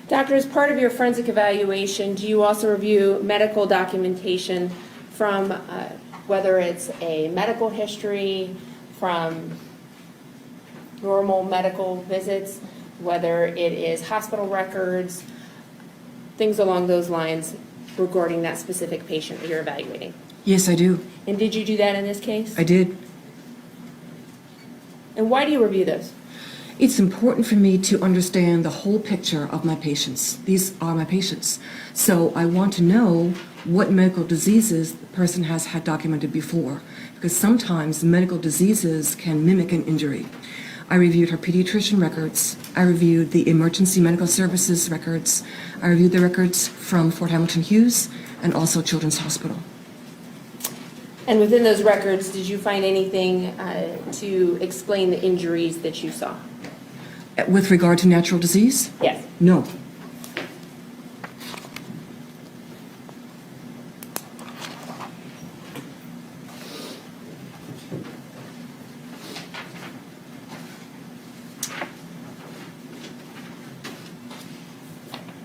Doctor, as part of your forensic evaluation, do you also review medical documentation from whether it's a medical history, from normal medical visits, whether it is hospital records, things along those lines regarding that specific patient that you're evaluating? Yes, I do. And did you do that in this case? I did. And why do you review those? It's important for me to understand the whole picture of my patients. These are my patients. So I want to know what medical diseases the person has had documented before, because sometimes medical diseases can mimic an injury. I reviewed her pediatrician records. I reviewed the emergency medical services records. I reviewed the records from Fort Hamilton Hughes and also Children's Hospital. And within those records, did you find anything to explain the injuries that you saw? With regard to natural disease? Yes. No.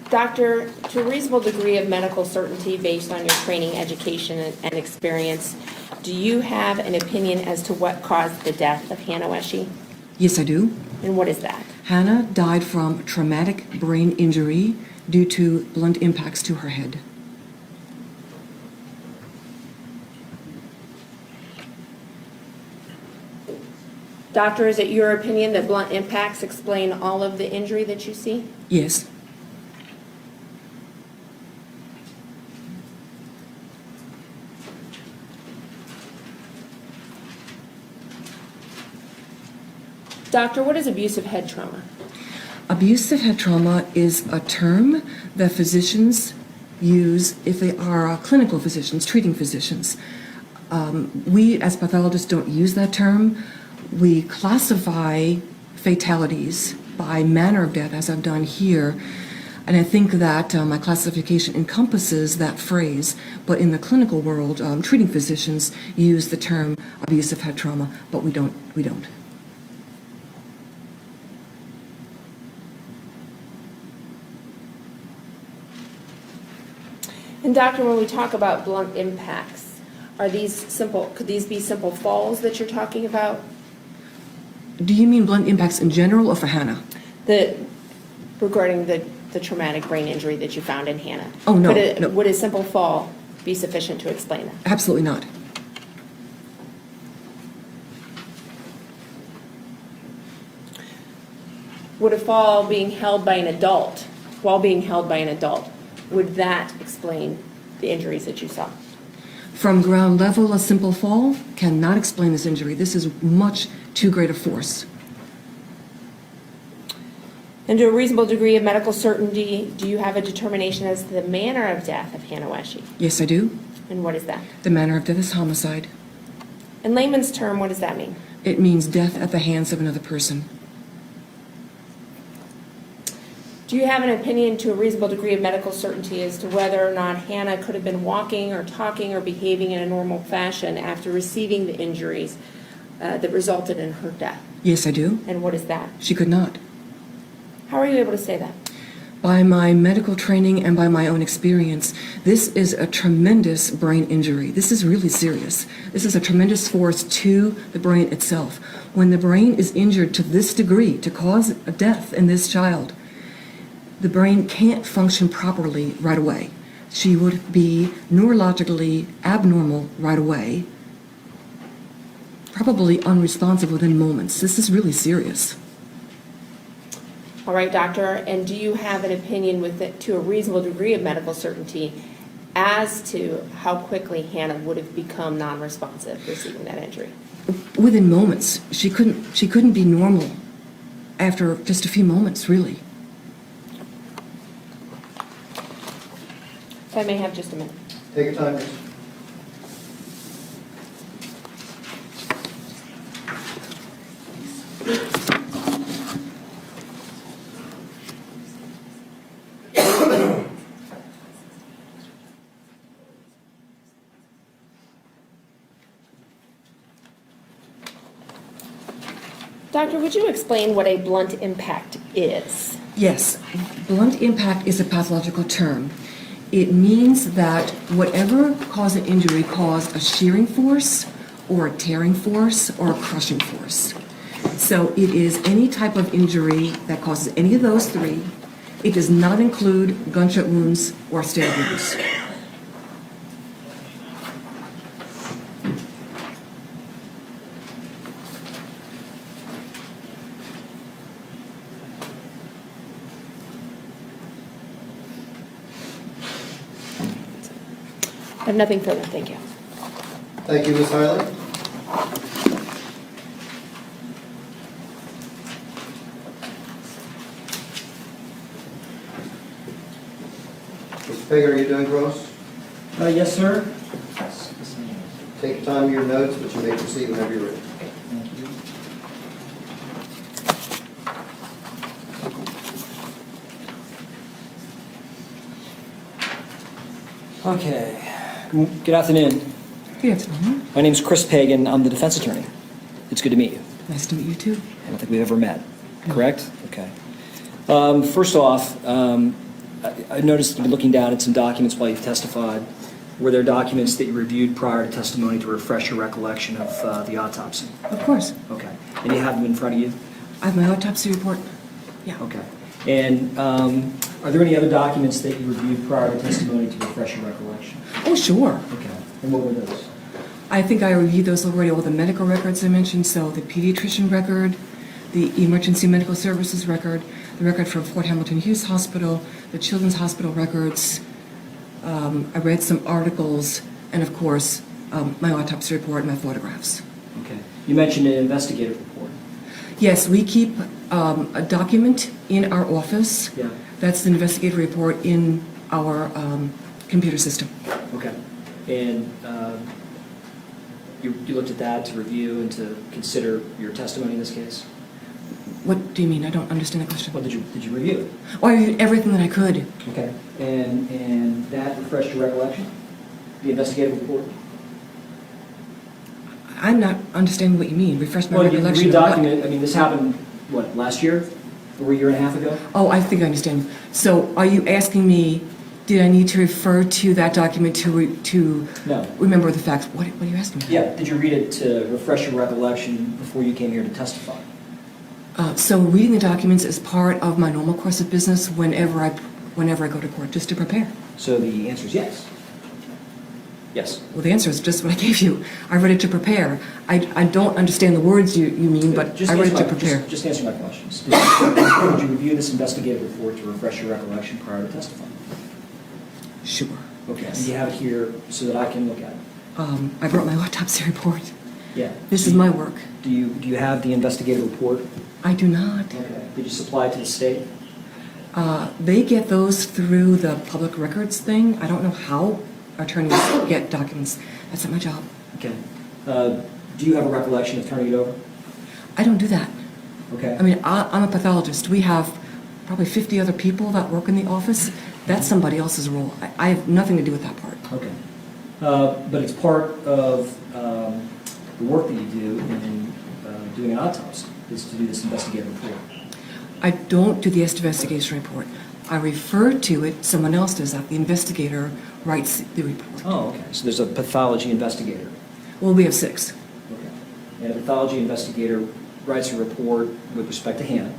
Doctor, to a reasonable degree of medical certainty based on your training, education, and experience, do you have an opinion as to what caused the death of Hannah Wesche? Yes, I do. And what is that? Hannah died from traumatic brain injury due to blunt impacts to her head. Doctor, is it your opinion that blunt impacts explain all of the injury that you see? Yes. Doctor, what is abusive head trauma? Abusive head trauma is a term that physicians use if they are clinical physicians, treating physicians. We as pathologists don't use that term. We classify fatalities by manner of death, as I've done here, and I think that my classification encompasses that phrase, but in the clinical world, treating physicians use the term abusive head trauma, but we don't. And doctor, when we talk about blunt impacts, are these simple, could these be simple falls that you're talking about? Do you mean blunt impacts in general or for Hannah? Regarding the traumatic brain injury that you found in Hannah? Oh, no, no. Would a simple fall be sufficient to explain that? Absolutely not. Would a fall being held by an adult, while being held by an adult, would that explain the injuries that you saw? From ground level, a simple fall cannot explain this injury. This is much too great a force. And to a reasonable degree of medical certainty, do you have a determination as to the manner of death of Hannah Wesche? Yes, I do. And what is that? The manner of death is homicide. In layman's term, what does that mean? It means death at the hands of another person. Do you have an opinion to a reasonable degree of medical certainty as to whether or not Hannah could have been walking or talking or behaving in a normal fashion after receiving the injuries that resulted in her death? Yes, I do. And what is that? She could not. How are you able to say that? By my medical training and by my own experience, this is a tremendous brain injury. This is really serious. This is a tremendous force to the brain itself. When the brain is injured to this degree, to cause a death in this child, the brain can't function properly right away. She would be neurologically abnormal right away, probably unresponsive within moments. This is really serious. All right, doctor, and do you have an opinion with it to a reasonable degree of medical certainty as to how quickly Hannah would have become non-responsive receiving that injury? Within moments. She couldn't be normal after just a few moments, really. If I may have just a minute. Take your time. Miss. Doctor, would you explain what a blunt impact is? Yes, blunt impact is a pathological term. It means that whatever caused an injury caused a shearing force or a tearing force or a crushing force. So it is any type of injury that causes any of those three. It does not include gunshot wounds or stab wounds. I have nothing further, thank you. Thank you, Ms. Hiley. Mr. Fagan, are you doing gross? Yes, sir. Take your time, your notes, but you may proceed whenever you're ready. Thank you. Okay. Good afternoon. Good afternoon. My name's Chris Pagan. I'm the defense attorney. It's good to meet you. Nice to meet you too. I don't think we've ever met, correct? Okay. First off, I noticed you looking down at some documents while you've testified. Were there documents that you reviewed prior to testimony to refresh your recollection of the autopsy? Of course. Okay. And you have them in front of you? I have my autopsy report. Yeah. Okay. And are there any other documents that you reviewed prior to testimony to refresh your recollection? Oh, sure. Okay. And what were those? I think I reviewed those already, all the medical records I mentioned, so the pediatrician record, the emergency medical services record, the record from Fort Hamilton Hughes Hospital, the Children's Hospital records. I read some articles, and of course, my autopsy report and my photographs. Okay. You mentioned an investigative report. Yes, we keep a document in our office. Yeah. That's the investigative report in our computer system. Okay. And you looked at that to review and to consider your testimony in this case? What do you mean? I don't understand the question. Well, did you review it? Oh, I reviewed everything that I could. Okay. And that refreshed your recollection? The investigative report? I'm not understanding what you mean. Refresh my Well, you recollection. of what? redocument, I mean, this happened, what, last year? Or a year and a half ago? Oh, I think I understand. So are you asking me, did I need to refer to that document to No. remember the facts? What are you asking me? Yeah, did you read it to refresh your recollection before you came here to testify? So reading the documents is part of my normal course of business whenever I go to court, just to prepare. So the answer is yes. Yes. Well, the answer is just what I gave you. I read it to prepare. I don't understand the words you mean, but Just I read it answer to my- prepare. Just answer my questions. Did you review this investigative report to refresh your recollection prior to testifying? Sure. Okay. Yes. And you have it here so that I can look at it? I brought my autopsy report. Yeah. This is my work. Do you have the investigative report? I do not. Okay. Did you supply it to the state? They get those through the public records thing. I don't know how attorneys get documents. That's not my job. Okay. Do you have a recollection of turning it over? I don't do that. Okay. I mean, I'm a pathologist. We have probably 50 other people that work in the office. That's somebody else's role. I have nothing to do with that part. Okay. But it's part of the work that you do in doing an autopsy. is to do this investigative report? I don't do the investigation report. I refer to it, someone else does that. The investigator writes the report. Oh, okay. So there's a pathology investigator. Well, we have 6. Okay. And a pathology investigator writes a report with respect to Hannah.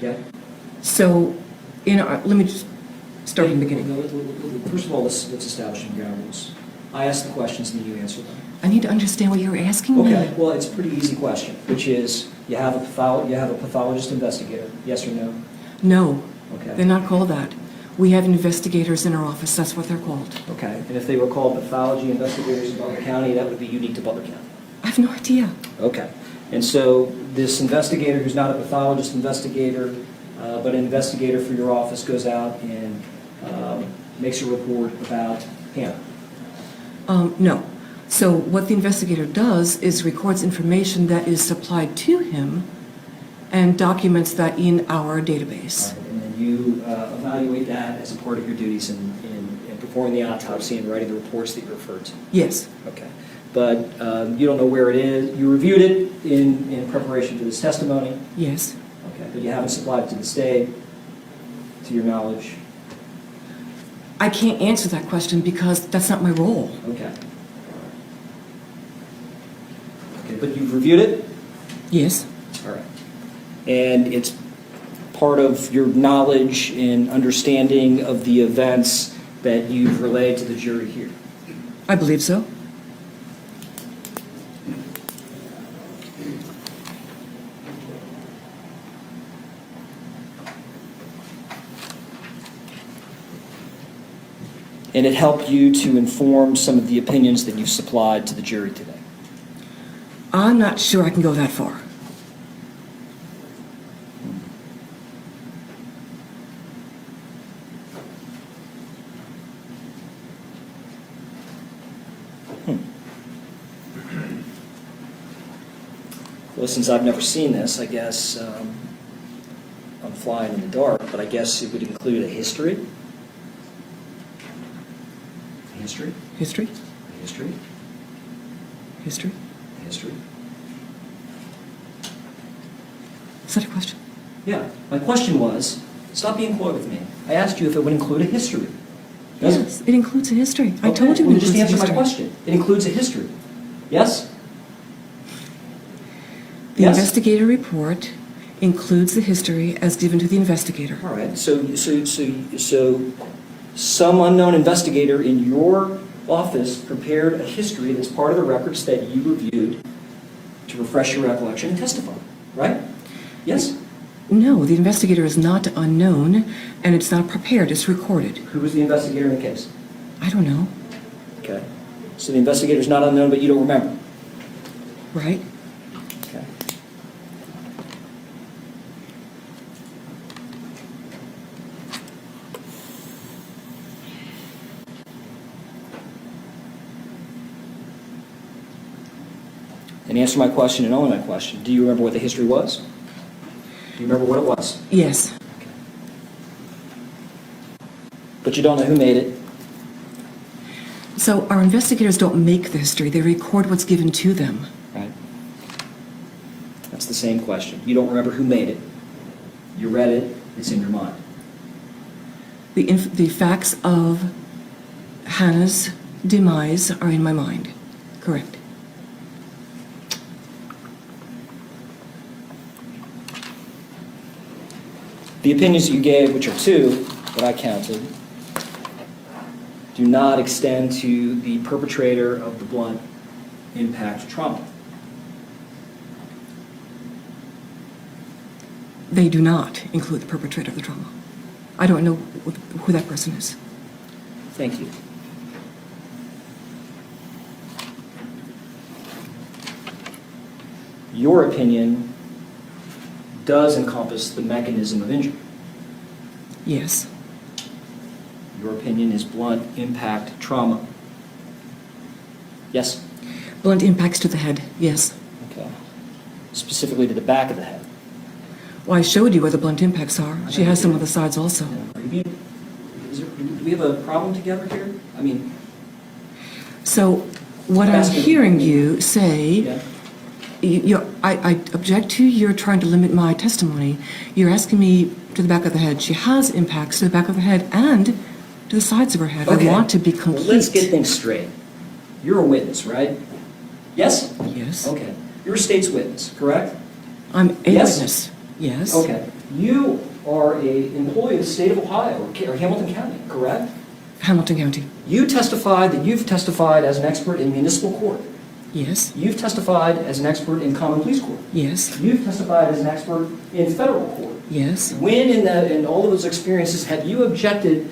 Yeah? So, let me just start from the beginning. First of all, let's establish some ground rules. I ask the questions and then you answer them. I need to understand what you're asking me. Okay, well, it's a pretty easy question, which is, you have a pathologist investigator, yes or no? No, Okay. they're not called that. We have investigators in our office, that's what they're called. Okay, and if they were called pathology investigators in Butler County, that would be unique to Butler County? I have no idea. Okay, and so this investigator, who's not a pathologist investigator, but an investigator for your office, goes out and makes a report about Hannah? No. So what the investigator does is records information that is supplied to him and documents that in our database. And then you evaluate that as a part of your duties in performing the autopsy and writing the reports that you referred to? Yes. Okay. But you don't know where it is. You reviewed it in preparation for this testimony? Yes. Okay. But you haven't supplied it to the state, to your knowledge? I can't answer that question because that's not my role. Okay. Okay, but you've reviewed it? Yes. All right. And it's part of your knowledge and understanding of the events that you've relayed to the jury here? I believe so. And it helped you to inform some of the opinions that you've supplied to the jury today? I'm not sure I can go that far. Well, since I've never seen this, I guess I'm flying in the dark, but I guess it would include a history? History? History? History? History? History? Is that a question? Yeah. My question was, stop being coy with me. I asked you if it would include a history. Does it? Yes, it includes a history. I Okay, told you well, it just includes a answer my history. question. It includes a history. Yes? The Yes. investigator report includes the history as given to the investigator. All right. So some unknown investigator in your office prepared a history that's part of the records that you reviewed to refresh your recollection and testify, right? Yes? No, the investigator is not unknown, and it's not prepared, it's recorded. Who was the investigator in the case? I don't know, Okay. So the investigator's not unknown, but you don't remember? right? Okay. And answer my question and only my question. Do you remember what the history was? Do you remember what it was? Yes, But you don't know who made it? so our investigators don't make the history, they record what's given to them. Right. That's the same question. You don't remember who made it. You read it, it's in your mind. The facts of Hannah's demise are in my mind, correct? The opinions that you gave, which are 2, that I counted, do not extend to the perpetrator of the blunt impact trauma. They do not include the perpetrator of the trauma. I don't know who that person is. Thank you. Your opinion does encompass the mechanism of injury. Yes, Your opinion is blunt impact trauma. Yes? blunt impacts to the head, yes. Okay. Specifically to the back of the head. Well, I showed you where the blunt impacts are. She has some on the sides also. Are you being, do we have a problem together here? I mean, So what I'm Asking- hearing you say yeah. I object to your trying to limit my testimony. You're asking me to the back of the head. She has impacts to the back of the head and to the sides of her head. Okay. I want to be Well, complete. let's get things straight. You're a witness, right? Yes? Yes. Okay. You're a state's witness, correct? I'm a Yes. witness. Yes. Okay. You are an employee of the state of Ohio, or Hamilton County, correct? Hamilton County. You testified that you've testified as an expert in municipal court. Yes. You've testified as an expert in common police court. Yes. You've testified as an expert in federal court. Yes. When in all of those experiences have you objected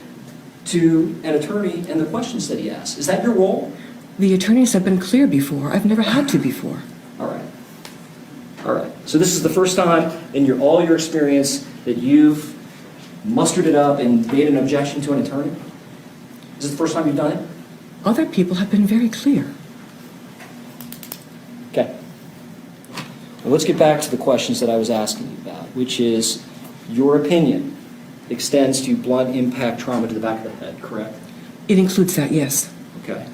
to an attorney and the questions that he asks? Is that your role? The attorneys have been clear before. I've never had to before. All right. All right. So this is the first time in all your experience that you've mustered it up and made an objection to an attorney? Is this the first time you've done it? Other people have been very clear. Okay. Well, let's get back to the questions that I was asking you about, which is your opinion extends to blunt impact trauma to the back of the head, correct? It includes that, yes. Okay.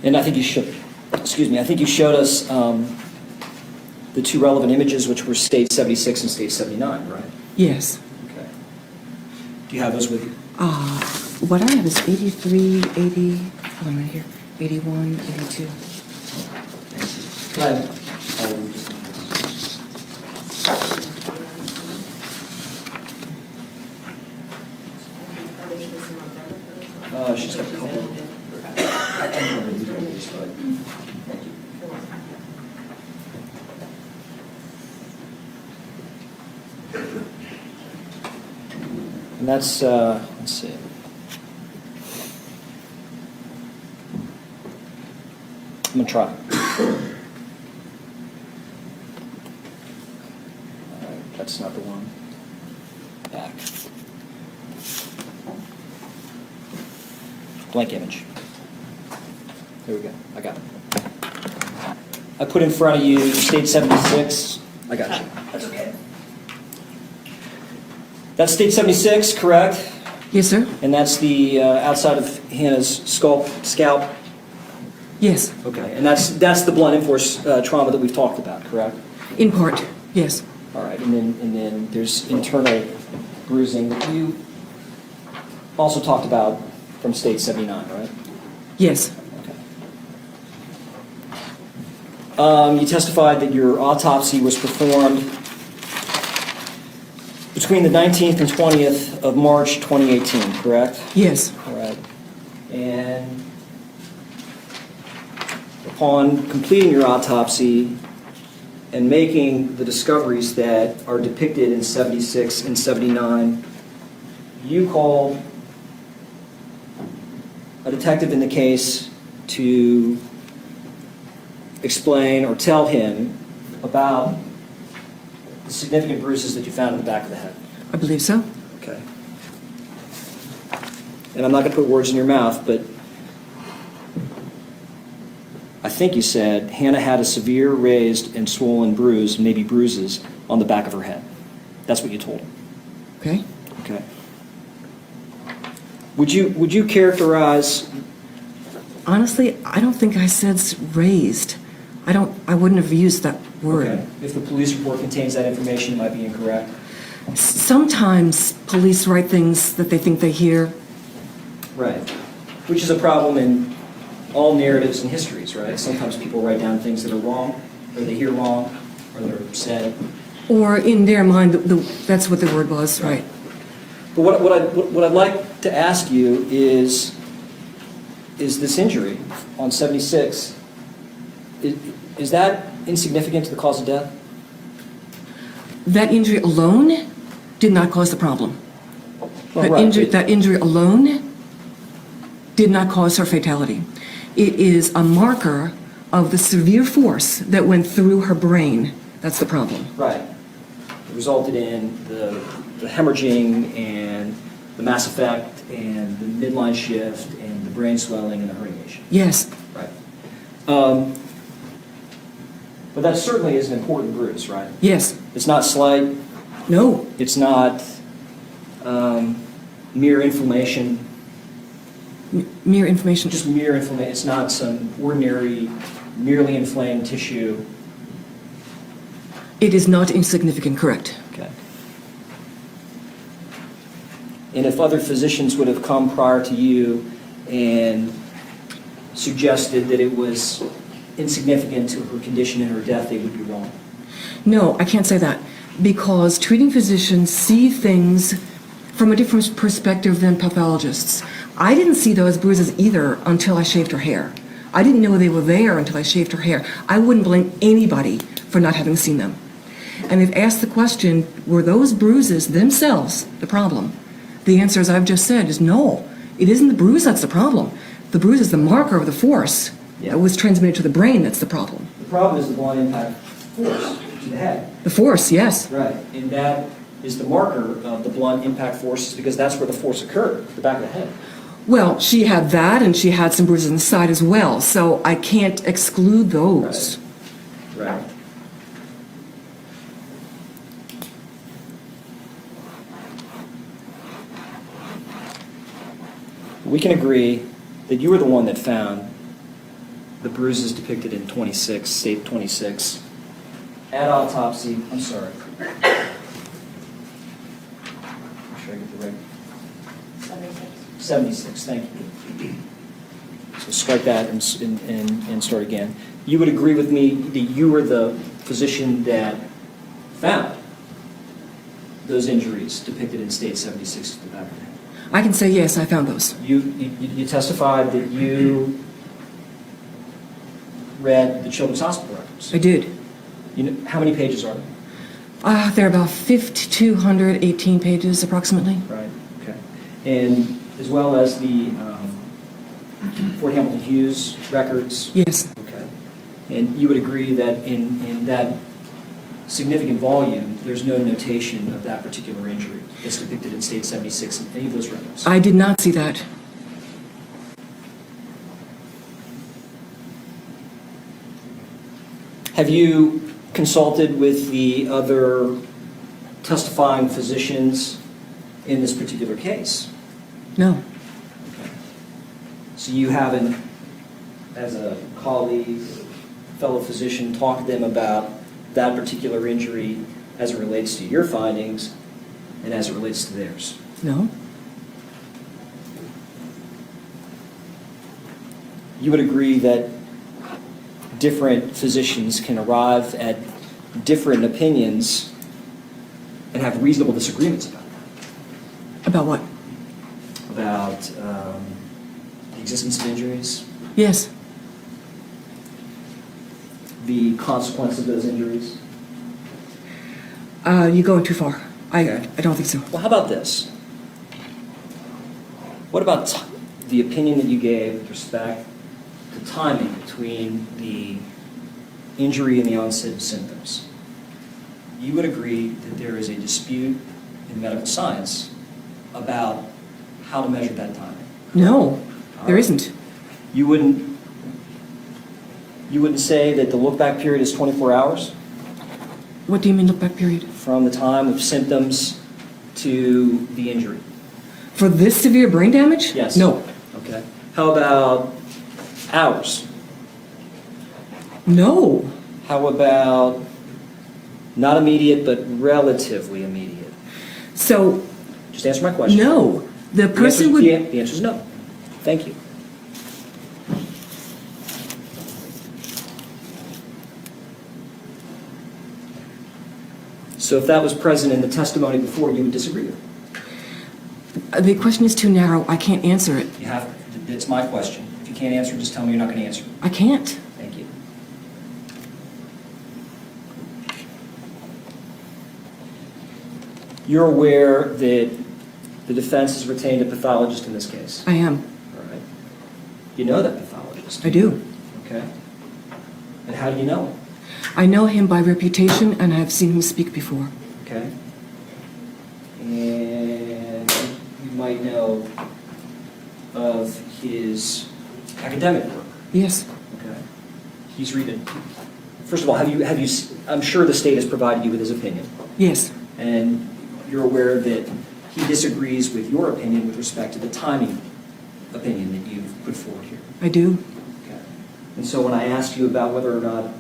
And I think you showed us the two relevant images, which were State 76 and State 79, right? Yes. Okay. Do you have those with you? What I have is 83, 80, hold on right here, 81, 82. Go ahead. She's got a couple. And that's, let's see. I'm gonna try. All right, that's not the one. Back. Blank image. There we go. I got it. I put in front of you State 76. I got you. That's okay. That's State 76, correct? Yes, sir? And that's the outside of Hannah's scalp? Yes. Okay. And that's the blunt force trauma that we've talked about, correct? In part, yes. All right. And then there's internal bruising that you also talked about from State 79, right? Yes. Okay. You testified that your autopsy was performed between the 19th and 20th of March 2018, correct? Yes. All right. And upon completing your autopsy and making the discoveries that are depicted in 76 and 79, you called a detective in the case to explain or tell him about the significant bruises that you found in the back of the head. I believe so. Okay. And I'm not going to put words in your mouth, but I think you said Hannah had a severe raised and swollen bruise, maybe bruises, on the back of her head. That's what you told him. Okay. Okay. Would you characterize? Honestly, I don't think I said raised. I wouldn't have used that word. Okay. If the police report contains that information, it might be incorrect. Sometimes police write things that they think they hear. Right. Which is a problem in all narratives and histories, right? Sometimes people write down things that are wrong, or they hear wrong, or they're said. Or in their mind, that's what the word was, right? But what I'd like to ask you is this injury on 76, is that insignificant to the cause of death? That injury alone did not cause the problem. Well, right, but- That injury alone did not cause her fatality. It is a marker of the severe force that went through her brain. That's the problem. Right. It resulted in the hemorrhaging and the mass effect and the midline shift and the brain swelling and the herniation. Yes. Right. But that certainly is an important bruise, right? Yes. It's not slight. No. It's not mere inflammation. Mere information. Just mere inflammation, it's not some ordinary, merely inflamed tissue. It is not insignificant, correct. Okay. And if other physicians would have come prior to you and suggested that it was insignificant to her condition and her death, they would be wrong. No, I can't say that, because treating physicians see things from a different perspective than pathologists. I didn't see those bruises either until I shaved her hair. I didn't know they were there until I shaved her hair. I wouldn't blame anybody for not having seen them. And if asked the question, were those bruises themselves the problem? The answer, as I've just said, is no. It isn't the bruise that's the problem. The bruise is the marker of the force that was transmitted to the brain that's the problem. The problem is the blunt impact force to the head. The force, yes. Right. And that is the marker of the blunt impact force because that's where the force occurred, the back of the head. Well, she had that, and she had some bruises on the side as well, so I can't exclude those. Right. We can agree that you were the one that found the bruises depicted in 26, state 26, at autopsy. I'm sorry. Make sure I get the right. 76, thank you. So strike that and start again. You would agree with me that you were the physician that found those injuries depicted in state 76 at the back of the head? I can say yes, I found those. You testified that you read the Children's Hospital records. I did. You know, how many pages are there? They're about 5,218 pages approximately. Right, okay. And as well as the Fort Hamilton Hughes records? Yes. Okay. And you would agree that in that significant volume, there's no notation of that particular injury that's depicted in state 76 in any of those records? I did not see that. Have you consulted with the other testifying physicians in this particular case? No. Okay. So you haven't, as a colleague, fellow physician, talked to them about that particular injury as it relates to your findings and as it relates to theirs? No. You would agree that different physicians can arrive at different opinions and have reasonable disagreements about that? About what? About the existence of injuries, Yes. the consequence of those injuries? You're going too far. Okay. I don't think so. Well, how about this? What about the opinion that you gave with respect to timing between the injury and the onset of symptoms? You would agree that there is a dispute in medical science about how to measure that timing? No, there isn't. You wouldn't say that the look-back period is 24 hours? What do you mean look-back period? From the time of symptoms to the injury? For this severe brain damage? Yes. No. Okay. How about hours? No. How about not immediate, but relatively immediate? So, Just answer my question. no. The person would... The answer is no. Thank you. So if that was present in the testimony before, you would disagree with it? The question is too narrow. I can't answer it. You have, it's my question. If you can't answer, just tell me you're not going to answer. I can't. Thank you. You're aware that the defense has retained a pathologist in this case? I am. All right. You know that pathologist? I do. Okay. And how do you know him? I know him by reputation, and I've seen him speak before. Okay. And you might know of his academic work? Yes. Okay. He's reading. First of all, have you? I'm sure the state has provided you with his opinion, Yes. and you're aware that he disagrees with your opinion with respect to the timing opinion that you've put forward here. I do. Okay. And so when I asked you about whether or not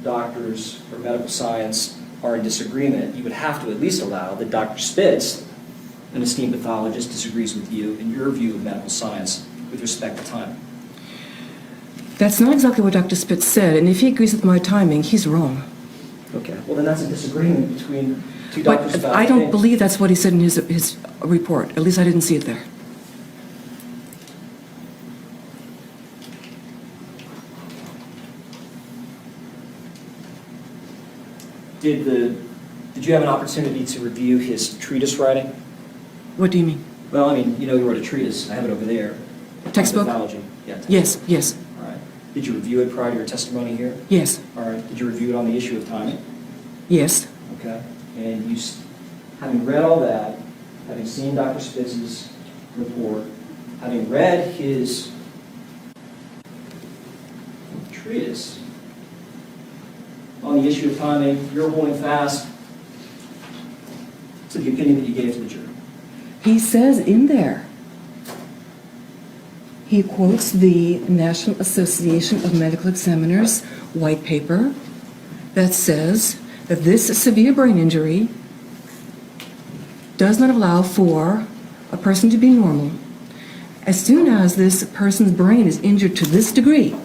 doctors or medical science are in disagreement, you would have to at least allow that Dr. Spitz, an esteemed pathologist, disagrees with you in your view of medical science with respect to timing. That's not exactly what Dr. Spitz said, and if he agrees with my timing, he's wrong. Okay. Well, then that's a disagreement between two doctors But about I don't things. believe that's what he said in his report. At least I didn't see it there. Did you have an opportunity to review his treatise writing? What do you mean? Well, I mean, you know, he wrote a treatise. I have it over there. Textbook? Pathology. Yeah. textbook. Yes, yes, All right. Did you review it prior to your testimony here? yes, All right. Did you review it on the issue of timing? yes. Okay. And you, having read all that, having seen Dr. Spitz's report, having read his treatise on the issue of timing, you're holding fast to the opinion that you gave to the jury. He says in there, he quotes the National Association of Medical Examiners white paper that says that this severe brain injury does not allow for a person to be normal. As soon as this person's brain is injured to this degree,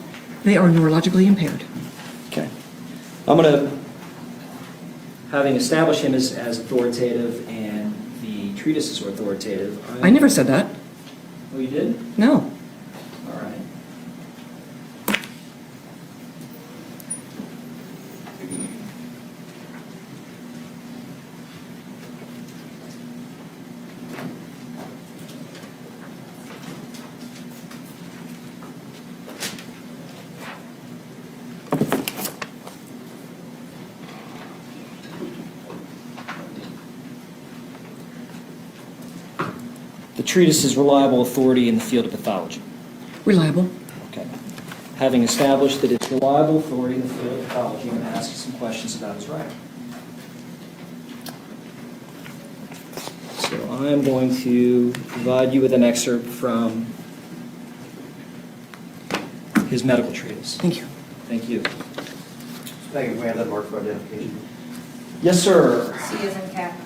they are neurologically impaired. Okay. I'm going to, having established him as authoritative and the treatises are authoritative. I never said that. Oh, you did? No. All right. The treatise is reliable authority in the field of pathology. Reliable. Okay. Having established that it's reliable authority in the field of pathology, I'm going to ask you some questions about his writing. So I'm going to provide you with an excerpt from his medical treatise. Thank you. Thank you. Thank you. Can we have that marked for identification? Yes, sir. C as in cat.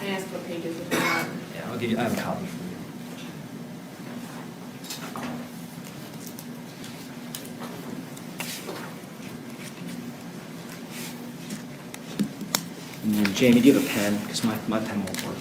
I asked what pages it was on. Yeah, I'll give you, I have a copy for you. And then, Jamie, do you have a pen? Because my pen won't work.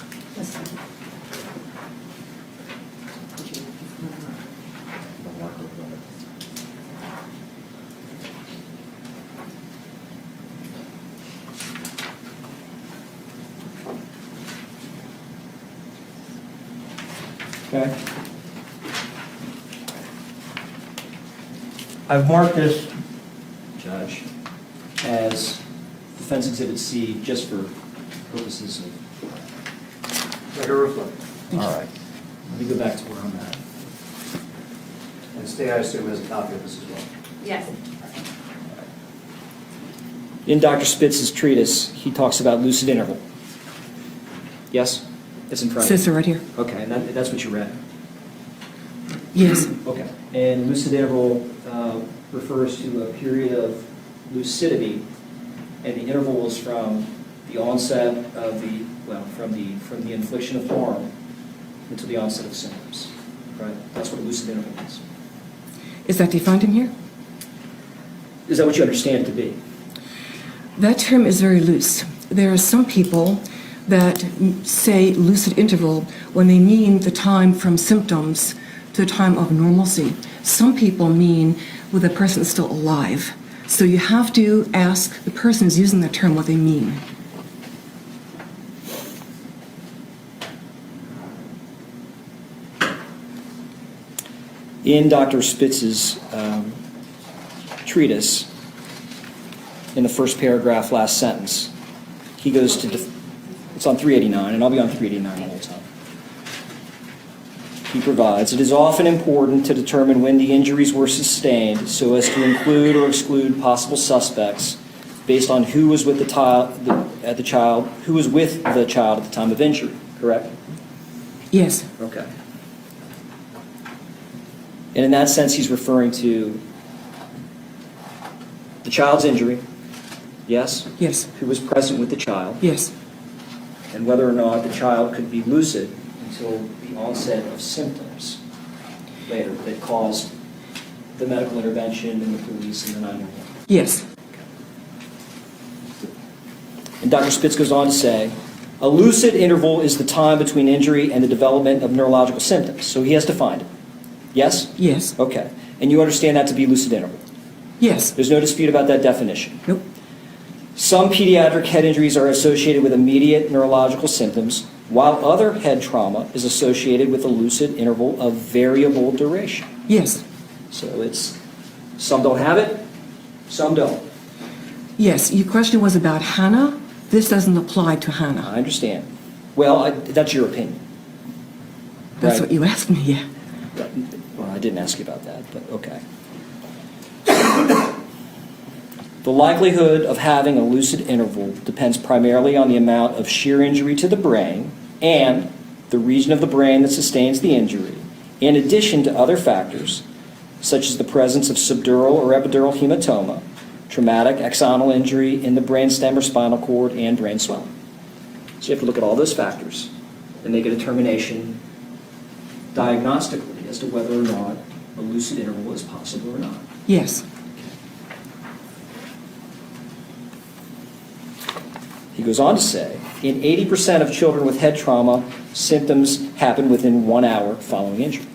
Okay. I've marked this, Judge, as Defense Exhibit C just for purposes of... Let her reflect. All right. Let me go back to where I'm at. And Stay, I assume, has a copy of this as well. Yes. In Dr. Spitz's treatise, he talks about lucid interval. Yes? It's in front of you. Says so right here. Okay, and that's what you read? Yes. Okay. And lucid interval refers to a period of lucidity, and the interval is from the onset of the, well, from the infliction of harm until the onset of symptoms. Right? That's what a lucid interval is. Is that defined in here? Is that what you understand it to be? That term is very loose. There are some people that say lucid interval when they mean the time from symptoms to the time of normalcy. Some people mean when the person is still alive. So you have to ask the person who's using that term what they mean. In Dr. Spitz's treatise, in the first paragraph, last sentence, he goes to, it's on 389, and I'll be on 389 the whole time. He provides, it is often important to determine when the injuries were sustained so as to include or exclude possible suspects based on who was with who was with the child at the time of injury, correct? Yes, Okay. And in that sense, he's referring to the child's injury, yes? yes, Who was present with the child, yes, and whether or not the child could be lucid until the onset of symptoms later that caused the medical intervention and the police and the 911. yes, And Dr. Spitz goes on to say, a lucid interval is the time between injury and the development of neurological symptoms. So he has defined it. Yes? yes, Okay. And you understand that to be lucid interval? yes. There's no dispute about that definition. Nope. Some pediatric head injuries are associated with immediate neurological symptoms, while other head trauma is associated with a lucid interval of variable duration. Yes, So it's, some don't have it, some don't. yes. Your question was about Hannah. This doesn't apply to Hannah. I understand. Well, that's your opinion. That's Right. what you asked me, yeah. Well, I didn't ask you about that, but okay. The likelihood of having a lucid interval depends primarily on the amount of shear injury to the brain and the region of the brain that sustains the injury, in addition to other factors, such as the presence of subdural or epidural hematoma, traumatic axonal injury in the brainstem or spinal cord, and brain swelling. So you have to look at all those factors and make a determination diagnostically as to whether or not a lucid interval is possible or not. Yes, He goes on to say, in 80% of children with head trauma, symptoms happen within 1 hour following injury.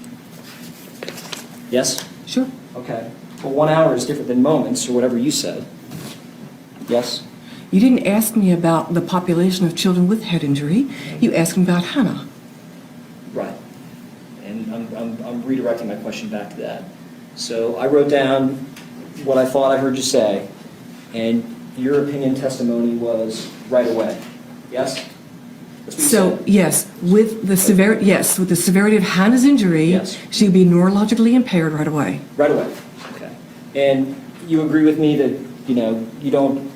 Yes? sure. Okay. Well, 1 hour is different than moments, or whatever you said. Yes? You didn't ask me about the population of children with head injury. You asked me about Hannah. Right. And I'm redirecting my question back to that. So I wrote down what I thought I heard you say, and your opinion testimony was right away. Yes? That's what you So, said. yes, with the severity of Hannah's injury, Yes. she'd be neurologically impaired right away. Right away. Okay. And you agree with me that, you don't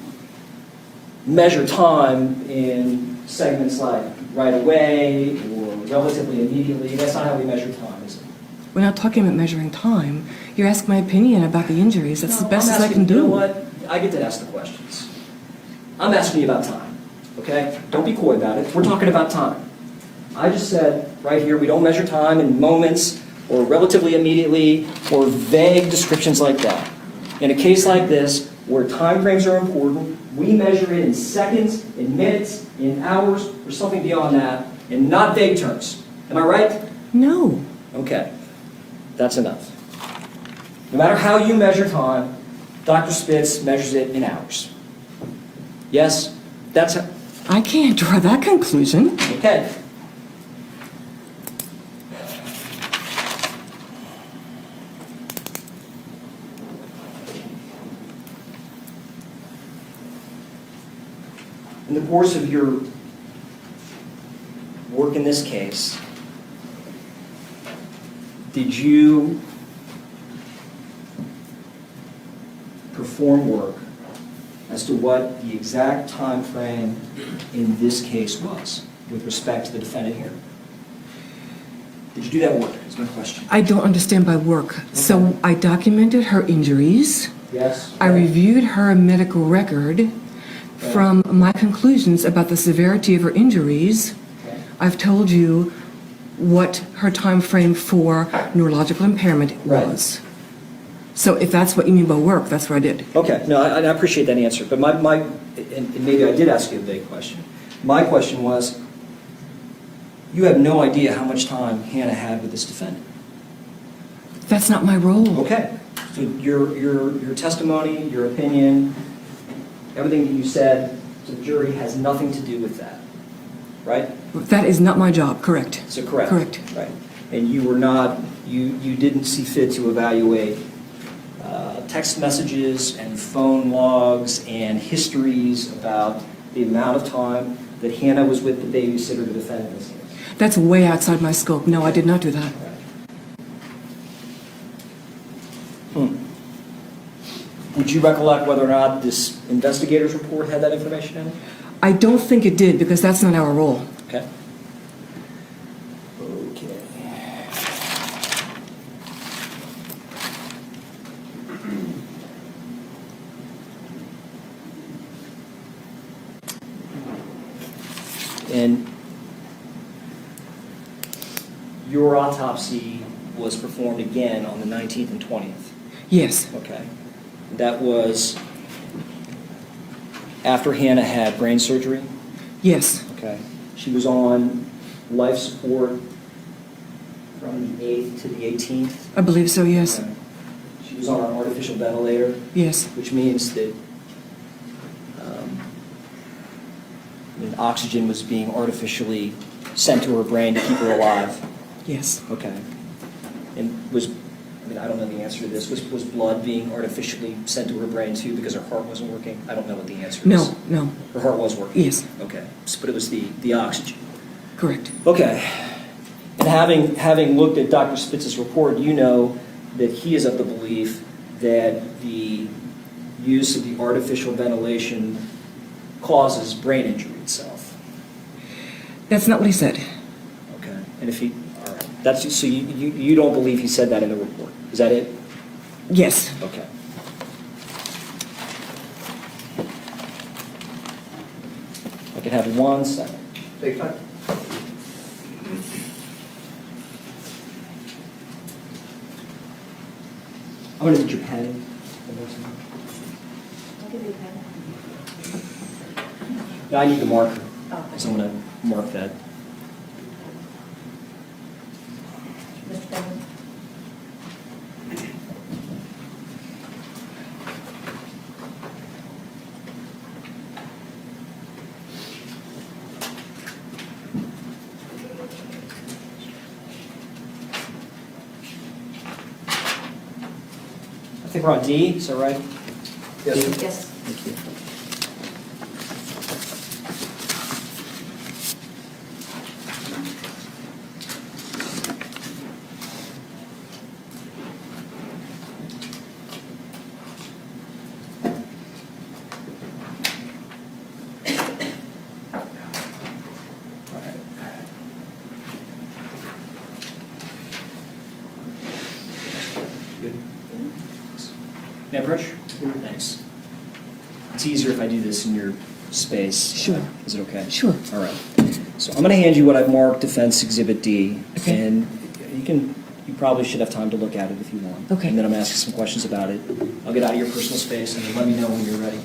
measure time in segments like right away or relatively immediately. That's not how we measure time, is it? We're not talking about measuring time. You're asking my opinion about the injuries. That's the best as I can do. You know what? I get to ask the questions. I'm asking you about time, okay? Don't be coy about it. We're talking about time. I just said right here, we don't measure time in moments or relatively immediately or vague descriptions like that. In a case like this, where time frames are important, we measure it in seconds, in minutes, in hours, or something beyond that, in not vague terms. Am I right? No. Okay. That's enough. No matter how you measure time, Dr. Spitz measures it in hours. Yes? That's how, I can't draw that conclusion. okay. In the course of your work in this case, did you perform work as to what the exact time frame in this case was with respect to the defendant here? Did you do that work, is my question. I don't understand by work. So I documented her injuries. Yes? I reviewed her medical record. From my conclusions about the severity of her injuries, Okay. I've told you what her time frame for neurological impairment Right. was. So if that's what you mean by work, that's what I did. Okay, no, I appreciate that answer, but and maybe I did ask you a vague question. My question was, you have no idea how much time Hannah had with this defendant. That's not my role. Okay, so your testimony, your opinion, everything that you said to the jury has nothing to do with that, right? That is not my job, correct? So correct? Correct. Right. And you were not, you didn't see fit to evaluate text messages and phone logs and histories about the amount of time that Hannah was with the babysitter to defend this case. That's way outside my scope. No, I did not do that. Would you recollect whether or not this investigator's report had that information in it? I don't think it did because that's not our role. Okay. And your autopsy was performed again on the 19th and 20th. Yes, Okay. That was after Hannah had brain surgery? yes, Okay. She was on life support from the 8th to the 18th? I believe so, yes, Okay. She was on an artificial ventilator, yes, which means that oxygen was being artificially sent to her brain to keep her alive. yes. Okay. And I don't know the answer to this. Was blood being artificially sent to her brain too because her heart wasn't working? I don't know what the answer is. No, no, Her heart was working? yes, Okay. But it was the oxygen. correct. Okay. And having looked at Dr. Spitz's report, you know that he is of the belief that the use of the artificial ventilation causes brain injury itself. That's not what he said. Okay. And if he, all right. That's, so you don't believe he said that in the report? Is that it? Yes, Okay. I can have 1 second. Take time. I'm going to need your pen. No, I need the marker. So I'm going to mark that. I think we're on D, is that right? Yes, sir. Yes. Thank you. Good. May I approach? Thanks. It's easier if I do this in your space. Sure. Is it okay? Sure. All right. So I'm going to hand you what I've marked Defense Exhibit D. Okay. And you probably should have time to look at it if you want. Okay. And then I'm going to ask you some questions about it. I'll get out of your personal space and then let me know when you're ready.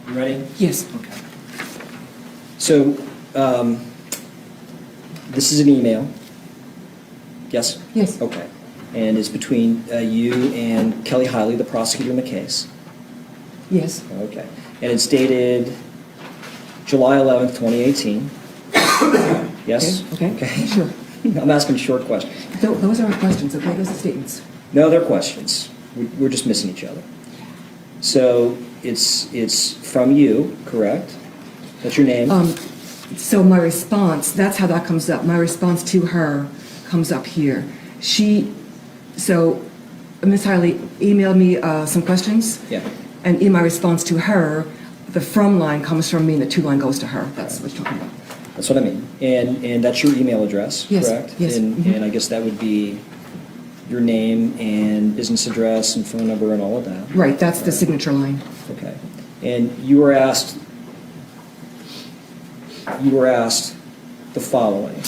You ready? yes, Okay. So, this is an email. Yes? yes, Okay. And it's between you and Kelly Hiley, the prosecutor in the case. yes, Okay. And it's dated July 11th, 2018. Yes? okay, Okay. sure. I'm asking short questions. Those aren't questions, okay, those are statements. No, they're questions. We're just missing each other. So, it's from you, correct? That's your name? So my response, that's how that comes up. My response to her comes up here. So Ms. Hiley emailed me some questions. Yeah. And in my response to her, the from line comes from me and the to line goes to her. That's what you're talking about. That's what I mean. And that's your email address, Yes, correct? yes, And, mhm. and I guess that would be your name and business address and phone number and all of that. Right, that's the signature line. Okay. And you were asked the following,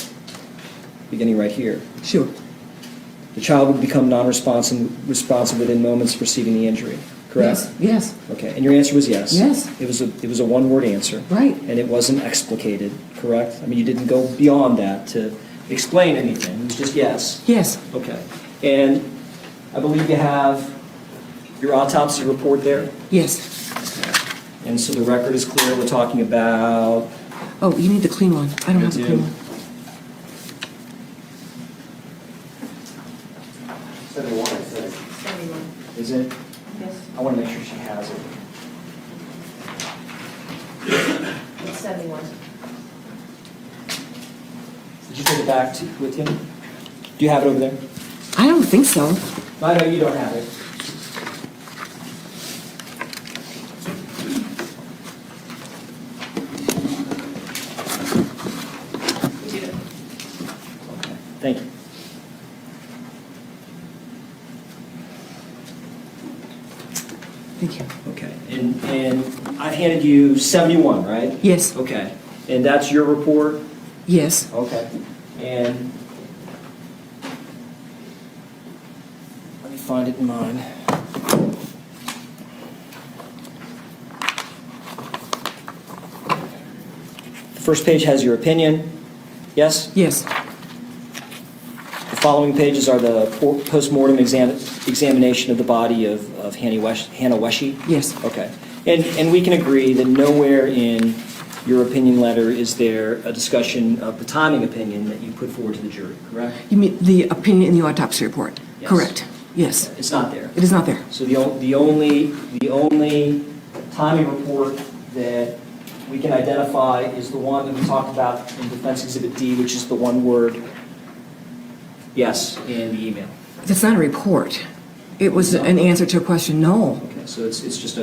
beginning right here. Sure. The child would become responsive within moments of receiving the injury, correct? Yes, Okay. And your answer was yes? Yes. It was a one-word answer. Right. And it wasn't explicated, correct? I mean, you didn't go beyond that to explain anything. It was just yes. yes, Okay. And I believe you have your autopsy report there? yes. And so the record is clear. We're talking about, Oh, you need the clean one. I don't I have the do. clean one. 71, I said. 71. is it? Yes. I want to make sure she has it. It's 71. Did you take it back with you? Do you have it over there? I don't think so. I know you don't have it. Okay, thank you. Thank you. Okay, and I handed you 71, right? Yes, Okay, and that's your report? yes. Okay. And let me find it in mine. The first page has your opinion, yes? Yes. The following pages are the post-mortem examination of the body of Hannah Wesche? Yes. Okay. And we can agree that nowhere in your opinion letter is there a discussion of the timing opinion that you put forward to the jury, correct? You mean the opinion in the autopsy report? Yes. Correct. Yes. It's not there. It is not there. So the only timing report that we can identify is the one that we talked about in Defense Exhibit D, which is the one word yes in the email. That's not a report. It was an answer to a question, no. Okay, so it's just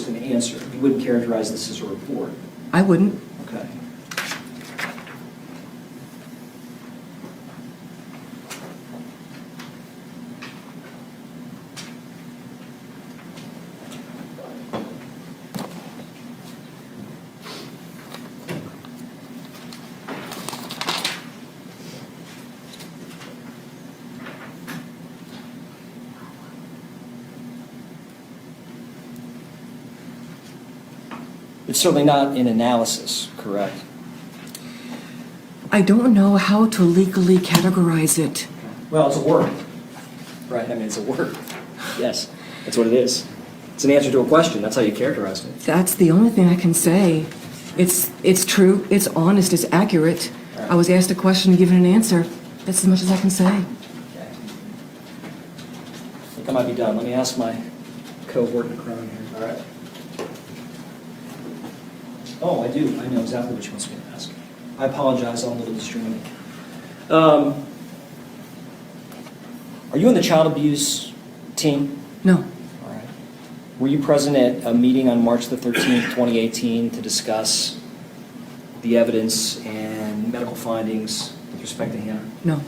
an answer. You wouldn't characterize this as a report. I wouldn't. Okay. It's certainly not an analysis, correct? I don't know how to legally categorize it. Well, it's a word, right? I mean, it's a word. Yes, that's what it is. It's an answer to a question. That's how you characterize it. That's the only thing I can say. It's true, it's honest, it's accurate. I was asked a question and given an answer. That's as much as I can say. Okay. I think I might be done. Let me ask my cohort in crime here. All right. Oh, I do. I know exactly what she wants me to ask. I apologize. I'm a little distracted. Are you in the child abuse team? No, All right. Were you present at a meeting on March the 13th, 2018 to discuss the evidence and medical findings with respect to Hannah? no,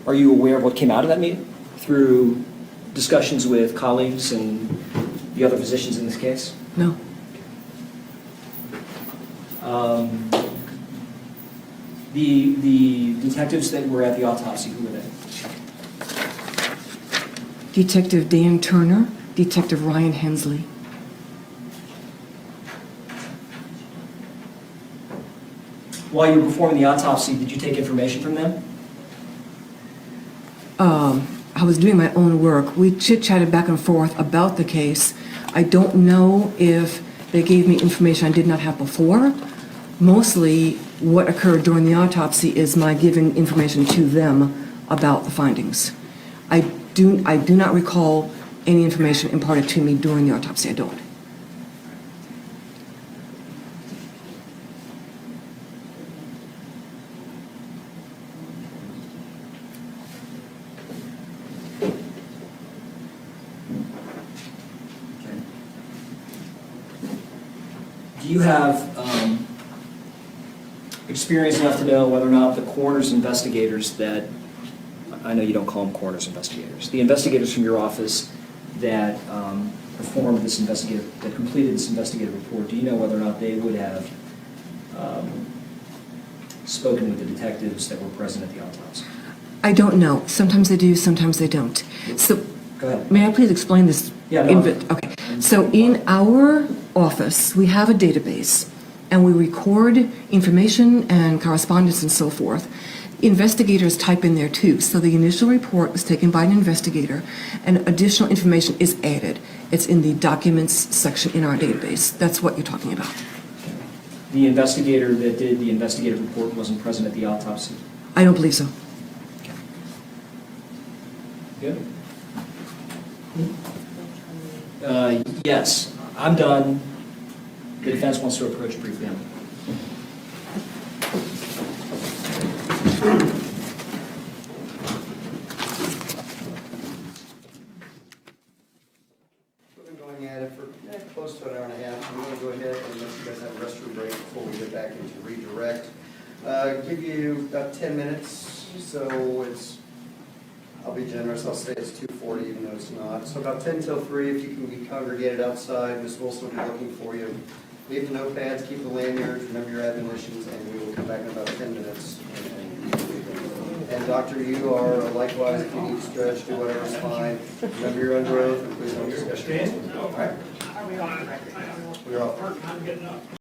Are you aware of what came out of that meeting through discussions with colleagues and the other physicians in this case? no. The detectives that were at the autopsy, who were they? Detective Dan Turner, Detective Ryan Hensley. While you were performing the autopsy, did you take information from them? I was doing my own work. We chit-chatted back and forth about the case. I don't know if they gave me information I did not have before. Mostly what occurred during the autopsy is my giving information to them about the findings. I do not recall any information imparted to me during the autopsy. I don't. Do you have experience enough to know whether or not the coroner's investigators that, I know you don't call them coroner's investigators, the investigators from your office that performed this that completed this investigative report, do you know whether or not they would have spoken with the detectives that were present at the autopsy? I don't know. Sometimes they do, sometimes they don't. So, Go ahead. may I please explain this? Yeah, no. Okay. So in our office, we have a database, and we record information and correspondence and so forth. Investigators type in there too. So the initial report was taken by an investigator, and additional information is added. It's in the documents section in our database. That's what you're talking about. The investigator that did the investigative report wasn't present at the autopsy? I don't believe so. Good. Yes, I'm done. The defense wants to approach briefly. We've been going at it for close to an hour and a half. We want to go ahead and let you guys have a restroom break before we get back into redirect. Give you about 10 minutes, so it's be generous, I'll say it's 2:40 even though it's not. So about 10 till 3, if you can be congregated outside, Ms. Wilson will be looking for you. Leave the notepads, keep the lanyards, remember your admonitions, and we will come back in about 10 minutes. And doctor, you are likewise, if you need to stretch, do whatever's fine. Remember you're under oath, and please don't discuss your. All right? We are off.